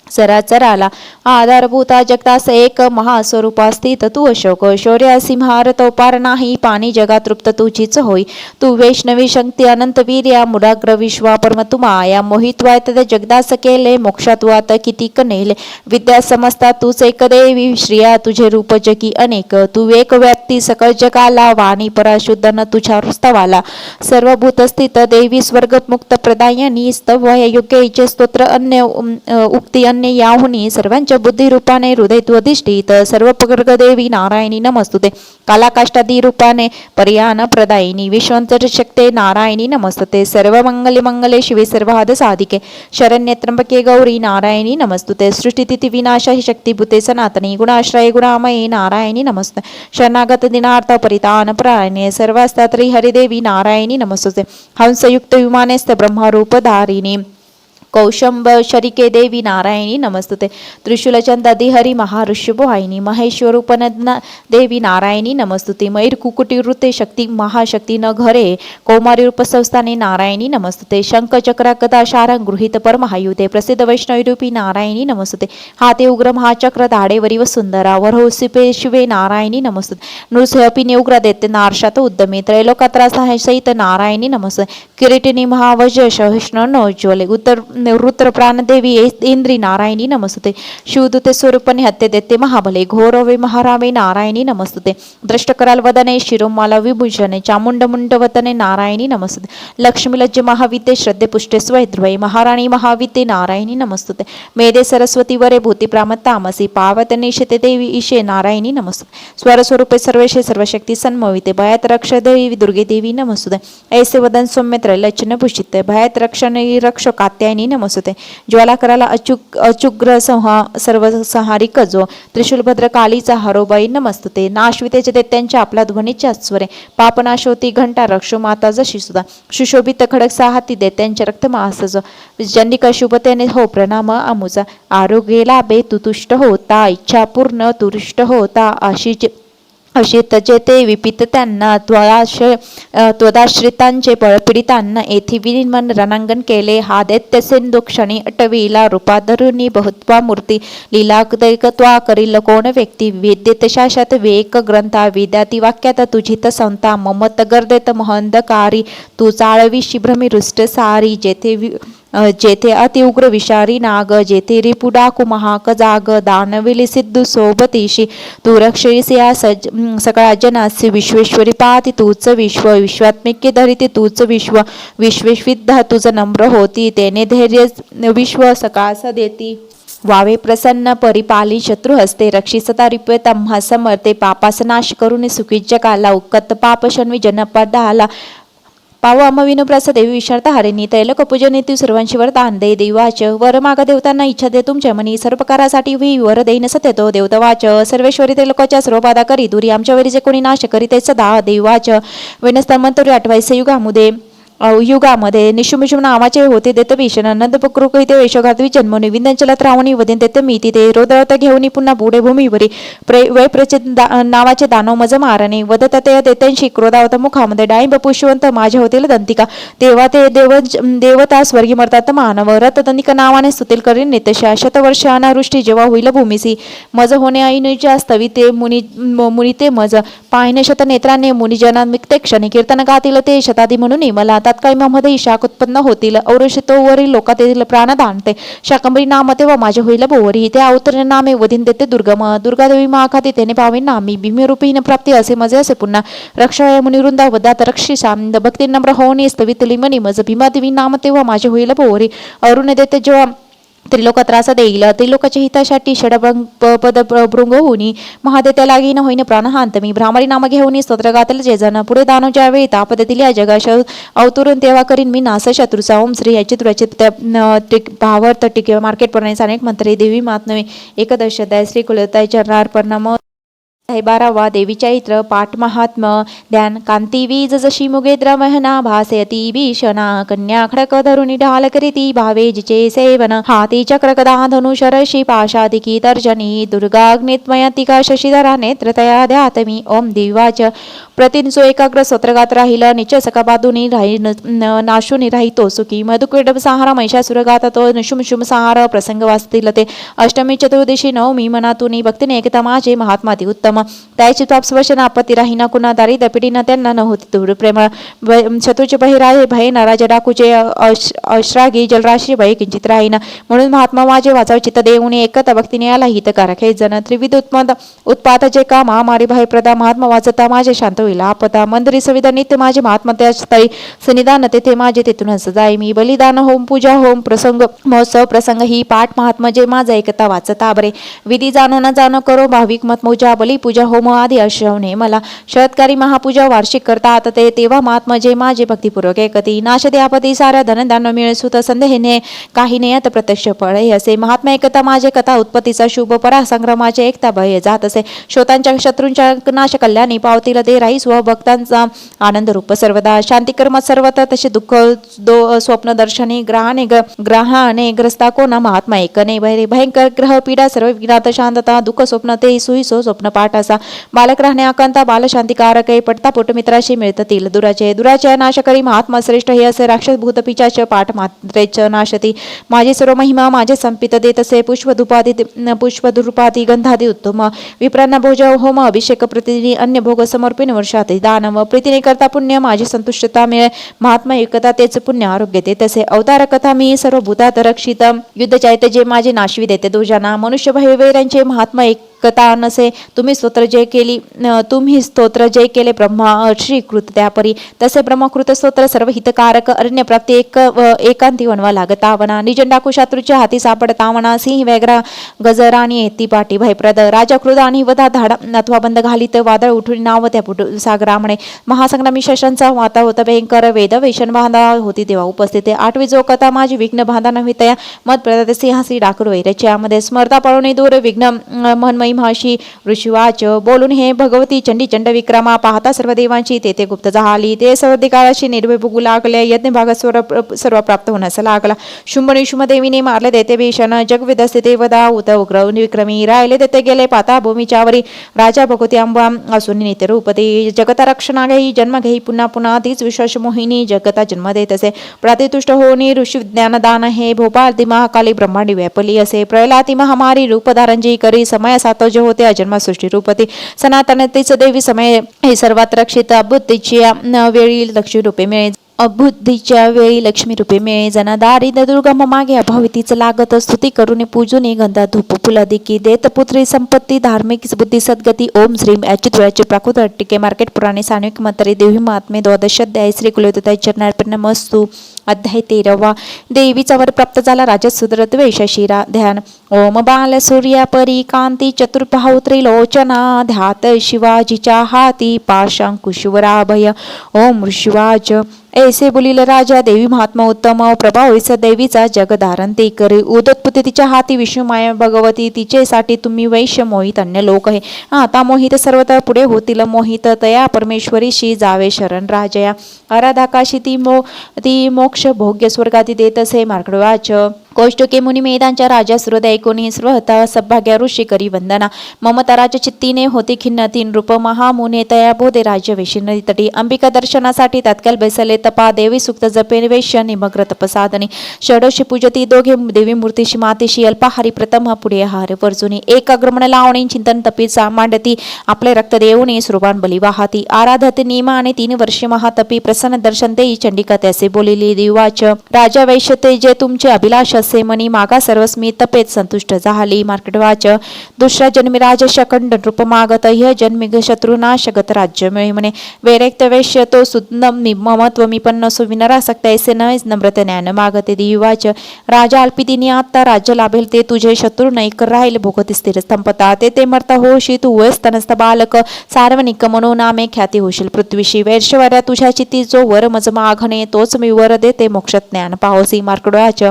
चराचराला. आधारभूता जगतास एक महास्वरूपा स्थित तू अशोक. शौर्य सिंहार तो पार नाही पाणी जगा तृप्त तुझीच होई. तू वैष्णवी शक्ती अनंत वीर्या मुडाग्र विश्वा परम तू माया. मोहित्वाय तद जगदास केले मोक्षात आता किती कनेले. विद्या समजता तूच एक देवी श्रिया तुझे रूप जगी अनेक. तू एक व्याप्ती सकळ जगाला वाणी पराशुद्ध न तुझ्या स्तवाला. सर्वभूत स्थित देवी स्वर्ग मुक्त प्रदायनी स्तवय योग्य इचे स्तोत्र अन्य उक्ती अन्य याहुनी. सर्वांच्या बुद्धी रूपाने हृदय तू अधिष्ठित. सर्व प्रग देवी नारायणी नमस्तुते. कालाकाष्टादी रूपाने पर्यान प्रदायिनी. विश्वंतर शक्ते नारायणी नमस्तुते. सर्व मंगले मंगले शिवे सर्वाद साधिके. शरण्ये त्र्यंबके गौरी नारायणी नमस्तुते. सृष्टिस्थिती विनाश ही शक्तीभूते सनातनी. गुणाश्रय गुणामयी नारायणी नमस्ते. शरणागत दिनार्थ परितान परायणे. सर्वस्त्री हरिदेवी नारायणी नमस्तुते. हंसयुक्त विमानेस्त ब्रह्मरूप धारिणी. कौशंब शरिके देवी नारायणी नमस्तुते. त्रिशूल चंदादी हरी महाऋषभवाहिनी. महेश्वरूपन देवी नारायणी नमस्तुते. मयूर कुकुटी वृत्ते शक्ती महाशक्ती न घरे. कौमारी रूप संस्थाने नारायणी नमस्तुते. शंख चक्र गदा शारंग गृहीत परमहायुते. प्रसिद्ध वैष्णवी नारायणी नमस्तुते. हाते उग्र महाचक्र धाडेवरी व सुंदरा. वरहौसिपे शिवे नारायणी नमस्तुते. नृसिंहपिने उग्र दैत्य नारशात उद्यमे. त्रैलोकात्रा सहित नारायणी नमस्तुते. किरीटिनी महावज सहिष्णु नोज्वले. उत्तर रुद्र प्राणदेवी इंद्री नारायणी नमस्तुते. शिवदूते स्वरूपने हत्ते देते महाबले. घोरवे महारामे नारायणी नमस्तुते. दृष्ट कराल वदने शिरोमाला विभूषणे. चामुंड मुंड वतने नारायणी नमस्तुते. लक्ष्मी लज्ज महाविते श्रद्धे पुष्टे स्वैध्वय. महाराणी महाविते नारायणी नमस्तुते. मेदे सरस्वती वरे भूती प्रामतामसी. पावत निशते देवी ईशे नारायणी नमस्तुते. स्वरस्वरूपे सर्वेशे सर्वशक्ती सन्मविते. भयात रक्ष देवी दुर्गे देवी नमस्तुते. ऐसे वदन सौम्य त्रैलक्षण भूषिते. भयात रक्षण रक्ष कात्यायनी नमस्तुते. ज्वाला कराला अचुग्र सर्वसंहारी कजो. त्रिशूल भद्र कालीचा हरोबाई नमस्तुते. नाशवितेचे दैत्यांच्या आपला ध्वनीच्या स्वरे. पापनाशोती घंटा रक्षो माता जशी सुद्धा. सुशोभित खडक साहाती दैत्यांच्या रक्त महासज. जंडिका शुभतेने हो प्रणाम आमुचा. आरोग्यला बे तुतुष्ट होता. इच्छा पूर्ण तुरुष्ट होता. अशी तजे ते विपित त्यांना. त्वदाश्रितांचे बळपीडितांना येथे विनिमन रणांगण केले. हा दैत्य सिंधू क्षणी अटविला. रूपाधरुणी बहुत्वा मूर्ती. लीलादैकत्वा करील कोण व्यक्ती. वेद्यत शाशात वेक ग्रंथा. वेद्याती वाक्यात तुझित संता. ममत गर्देत महंदकारी. तू चाळवी शिभ्रमी रुष्ट सारी. जेथे जेथे अतिउग्र विषारी नाग, जेथे रिपुडाकु महाकजाग, दानविली सिद्धू सोबतीशी तू रक्षीसी या सकळा जनासी. विश्वेश्वरी पाहती तूच विश्व, विश्वात्मिके धरिती तूच विश्व. विश्वेश्विद्धा तुझ नम्र होती, तेने धैर्य विश्व सकास देती. वावे प्रसन्न परिपाली शत्रू हस्ते, रक्षी सता रिपे तम्हा समर्थे. पापास नाश करून सुखी जगाला, उक्कत पाप शन्वी जनपदाला. पाव अमविनु प्रस देवी विशारता हरिणी, तैलक पूजने ती सर्वांशी वरदान दे. देवाच वर मागा देवतांना इच्छा दे तुमच्या मनी, सर्व प्रकारासाठी वी वर देईन सत्यतो. देवतवाच सर्वेश्वरी तैलोकाच्या सर्व बाधा करी दुरी, आमच्या वरी जे कोणी नाश करी ते सदा. देवाच विनस्तमंतरी आठवायचे युगामध्ये निशुमिशुम नावाचे होते देत भीषण, नंद पकृते वेशघातवी जन्मोनी, विंध्यांचलात रावणी वदीन तेथे मी तिथे. रोदरत घेऊन पुन्हा पुढे भूमीवरी वैप्रचित नावाचे दानव मज मारणे. वदत ते देत्यांशी क्रोधावत मुखामध्ये, डाळिंब पुष्यवंत माझ्या होतील दंतिका. तेव्हा ते देवता स्वर्गी मरतात मानव, रतदंतिका नावाने स्तुतील करीन नितशा. शतवर्ष अनावृष्टी जेव्हा होईल भूमीसी, मज होणे ऐनुच्या स्तवी ते मुनी ते मज. पाहिन शत नेत्राने मुनिजना मिक्ते क्षणी, कीर्तन गातील ते शतादी म्हणून मला. तात्काळी शाख उत्पन्न होतील, औरशितोवरील लोकातील प्राण दानते. शाकंबरी नाम तेव्हा माझे होईल बोवरी, ते अवतरण नामे वधीन देते दुर्गम. दुर्गादेवी महाखाती तेने पावेन नामी, भीमेरूपीन प्राप्ती असे मजे असे पुन्हा. रक्षाय मुनिवृंदा वदात रक्षी शांद, भक्ती नम्र होणे स्तवितली मनी मज. भीमादेवी नाम तेव्हा माझे होईल बोवरी, अरुण देते जेव्हा त्रिलोक त्रास देईल. त्रिलोकाच्या हितासाठी षडपद भृंग होनी, महादेत्या लागीन होईन प्राणहांत मी. भ्रामरी नाम घेऊन स्तोत्र गातील जे जन, पुढे दानो ज्यावेळी ताप देतील या जगाश अवतरून तेव्हा करीन मी नाश शत्रूचा. ओम श्री याची तुराचित भावार्थ टिके मार्केट प्रणालीचा अनेक मंत्रे. देवी महात्म्ये एकदश अध्याय. श्री कुलताई चरणार्पण. 12वा देवी चैत्र पाठ महात्म. ध्यान. कांती वीज जशी मुगेद्र वहना, भासयती भीषणा. कन्या खडक धरुणी ढाल करीती, भावे जिचे सेवन. हाती चक्र गदा धनुशरशी, पाशादिकी तर्जनी. दुर्गाग्नित्मयतिका शशीधरा, नेत्रतया ध्यातमी. ओम दिवाच प्रतिनिसो एकाग्र स्तोत्रगात राहील, निच सका बाधुनी राही नाशुनी राहितो सुखी. मधुक्रीड सहारा महिषासुर गात तो, निशुमशुम सहार प्रसंग वाचतील ते. अष्टमी चतुर्दशी नवमी मनातुनी, भक्तीने एकता माझे महात्माती उत्तम. त्याची तापस्वशन आपत्ती राहीना कुणा, दारी दपिडीना त्यांना न होती दूर प्रेम. शत्रूचे बहिराये भय न, राजा डाकूचे अश्रागी जलराशी भय किंचित राहीना. म्हणून महात्मा माझे वाचाव चित्त देऊन, एकता भक्तीने आला हितकारक हे जन. त्रिविध उत्पात जे का महामारी भयप्रदा, महात्मा वाचता माझे शांत होईल आपदा. मंदिरी सविधा नित्य माझे महात्मा त्या स्थळी, सनिधान तेथे माझे तेथूनच जाई मी. बलिदान होम पूजा होम प्रसंग महोत्सव प्रसंग ही पाठ महात्मा जे माझा एकता वाचता बरे. विधी जाणो न जाणो करो भाविक मतमोजा, बली पूजा होम आदी आश्रवणे मला. शरत्कारी महापूजा वार्षिक करतात ते, तेव्हा महात्मा जे माझे भक्तिपूर्वक एकती. नाश दे आपती साऱ्या धनधान्य मिळे सुत, संदेहने काही नेयत प्रत्यक्ष फळे असे. महात्मा एकता माझे कथा उत्पत्तीचा शुभ, परासंग्रामाचे एकता भय जात असे. शोतांच्या शत्रूंच्या नाश कल्याणी, पावतील ते राही स्वभक्तांचा आनंद रूप सर्वदा. शांती कर्मात सर्वता तसे दुःख स्वप्न दर्शने, ग्रहाने ग्रस्ता कोणा महात्मा एकने. भयंकर ग्रह पीडा सर्व विघ्नात शांतता, दुःख स्वप्न ते सुईसो स्वप्न पाठ असा. बालक राहणे आकांता बालशांतिकारक, पटता पोट मित्राशी मिळतील दुराचे नाश करी महात्मा श्रेष्ठ हे असे. राक्षस भूत पिचाच पाठ मात्रेच नाशती. माझी सर्व महिमा माझे संपित देत असे. पुष्पधुरूपादी गंधादी उत्तम. विप्रांना भोज होम अभिषेक प्रतिदिनी, अन्य भोग समर्पिन वर्षाती दानव. प्रीतीने करता पुण्य माझी संतुष्टता मिळे. महात्मा एकता तेच पुण्य आरोग्य देत असे. अवतार कथा मी सर्व भूतात रक्षित, युद्ध चायते जे माझे नाशवी देते दुर्जना. मनुष्य भयवैरांचे महात्मा कथा नसे. तुम्ही स्तोत्र जय केले ब्रह्मा श्रीकृत त्यापरी. तसे ब्रह्मकृत स्तोत्र सर्व हितकारक, अरण्य प्राप्ती एकांती वनवा लागता वना. निजंडाकू शत्रूच्या हाती सापडता वना. सिंह व्याघ्र गजराणी येती पाठी भयप्रद. राजा क्रोध आणि वधा धाडा अथवा बंद घालीत, वादळ उठून नाव त्या सागरामणे. महासंग्रामी शशांचा वाता होता भयंकर, वेद वैशन बांधा होती तेव्हा उपस्थित. 8वी जो कथा माझी विघ्न बांधा नव्हे तया, मत प्रदाते सिंहासी डाकर वैरच्यामध्ये. स्मरता पळवणे दूर विघ्न मनमयी महाशी. ऋषिवाच बोलून हे भगवती चंडी चंड विक्रमा, पाहता सर्व देवांची तेथे गुप्त झाली. ते सर्व काळाशी निर्भय भोगू लागले. यज्ञ भाग सर्व प्राप्त होण्यास लागला. शुंभ निशुंभ देवीने मारले देते भीषण, जगविदस्ते ते वदा उत उग्र विक्रमी. राहिले देते गेले पाता भूमीच्यावरी. राजा भगवती अंबा असून नित्य रूपती. जगता रक्षणा घेई जन्म घेई पुन्हा पुन्हा. तीच विश्वास मोहिनी जगता जन्म देत असे. प्रतितुष्ट होणी ऋषी ज्ञानदान हे. भोपाळती महाकाली ब्रह्मांडी व्यापली असे. प्रयलाती महामारी रूपधारंजी करी. समय जे होते अजन्मा सृष्टी रूपती. सनातन तेच देवी समय हे सर्वात रक्षित. बुद्धीची वेळी लक्ष्मी रूपे मिळे. अबुद्धीच्या वेळी लक्ष्मी रूपे मिळे जना दारिद्र्य दुर्गम मागे अभावी तिचं लागत स्तुती करून पूजूने गंधा धूप फुलादिकी देत पुत्री संपत्ती धार्मिक बुद्धी सद्गती ओम श्रीम अच्युतराचे प्राकृत टिके मार्केट पुराणे सान्विक मंत्रे देवी महात्मे द्वादश अध्याय श्री कुलदेवताय चरणार्पणमस्तु अध्याय 13वा देवीचा वर प्राप्त झाला राजा सुदरत वेशशिरा ध्यान ओम बाल सूर्या परी कांती चतुर्बाहू त्रिलोचना ध्यात शिवाजीच्या हाती पाशांकुशवराभय ओम ऋषिवाच ऐसे बोलिल राजा देवी महात्मा उत्तम प्रभावीस देवीचा जगधारण ते करे उदत्पुते तिच्या हाती विष्णुमाया भगवती तिचेसाठी तुम्ही वैश्य मोहित अन्य लोक आहे आता मोहित सर्वत्र पुढे होतील मोहित तया परमेश्वरीशी जावे शरण राजया आराधाकाशी ती मोक्ष भोग्य स्वर्गाती देत असे मार्गवाच कौष्टुके मुनी मेदांच्या राजा सुहृदय कोणी स्रहता सभाग्या ऋषी करी वंदना ममताराच्या चित्तीने होती खिन्न तीन रूप महामुने तया बोधे राज्य वेशिन तटी अंबिका दर्शनासाठी तात्काळ बैसले तपा देवी सुक्त जपे वेश्य निमग्र तपसाधने षडोशी पूजती दोघे देवी मूर्तीशी मातेशी अल्पाहारी प्रथम पुढे हार वर्जुनी एक अग्रमण लावणी चिंतन तपी मांडती आपले रक्त देऊनी सुरबान बली वाहती आराधते नियमा आणि 3 वर्षे महातपी प्रसन्न दर्शन देई चंडिका त्यासे बोलिली देवाच राजा वैश्य ते जे तुमचे अभिलाष असे मनी मागा सर्वस्मी तपेत संतुष्ट झाली मार्केटवाच दुसरा जन्मी राज शकंड नृप मागत ह्य जन्मी शत्रुनाशगत राज्य मिळे म्हणे वैरेक्त वैश्य तो सुदनम ममत्व मी पण नसो विनरासक्त ऐसे न नम्रत ज्ञान मागते दिवाच राजा अल्पितीने आता राज्य लाभेल ते तुझे शत्रू नैक राहील भोगती स्थिर स्तंभता ते मरता होशी तू वयस्तनस्त बालक सार्वनिक म्हणून नामे ख्याती होशील पृथ्वीशी वैश्वर्या तुझ्या चित्ती जो वर मज मागणे तोच मी वर देते मोक्ष ज्ञान पाहोसी मार्कडवाच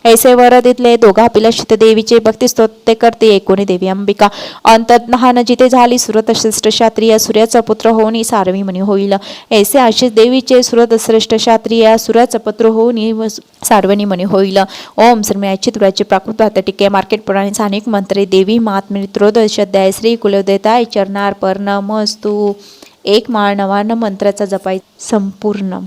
ऐसे वर दिले दोघा पिलशित देवीचे भक्ती स्तोत्रे करते एकोणी देवी अंबिका अंतर्नहान जिथे झाली सुरत श्रेष्ठ क्षत्रिय सूर्याचा पुत्र होऊन सारवी म्हणी होईल ऐसे आशिष देवीचे सुरत श्रेष्ठ क्षत्रिय सूर्याचा पुत्र होऊन सार्वनी म्हणी होईल ओम श्री अच्युतराचे प्राकृत टिके मार्केट पुराणे स्थानिक मंत्रे देवी महात्मे त्रयोदश अध्याय श्री कुलदेवताय चरणार्पणमस्तु एक माळ 99 मंत्राचा जपाय संपूर्ण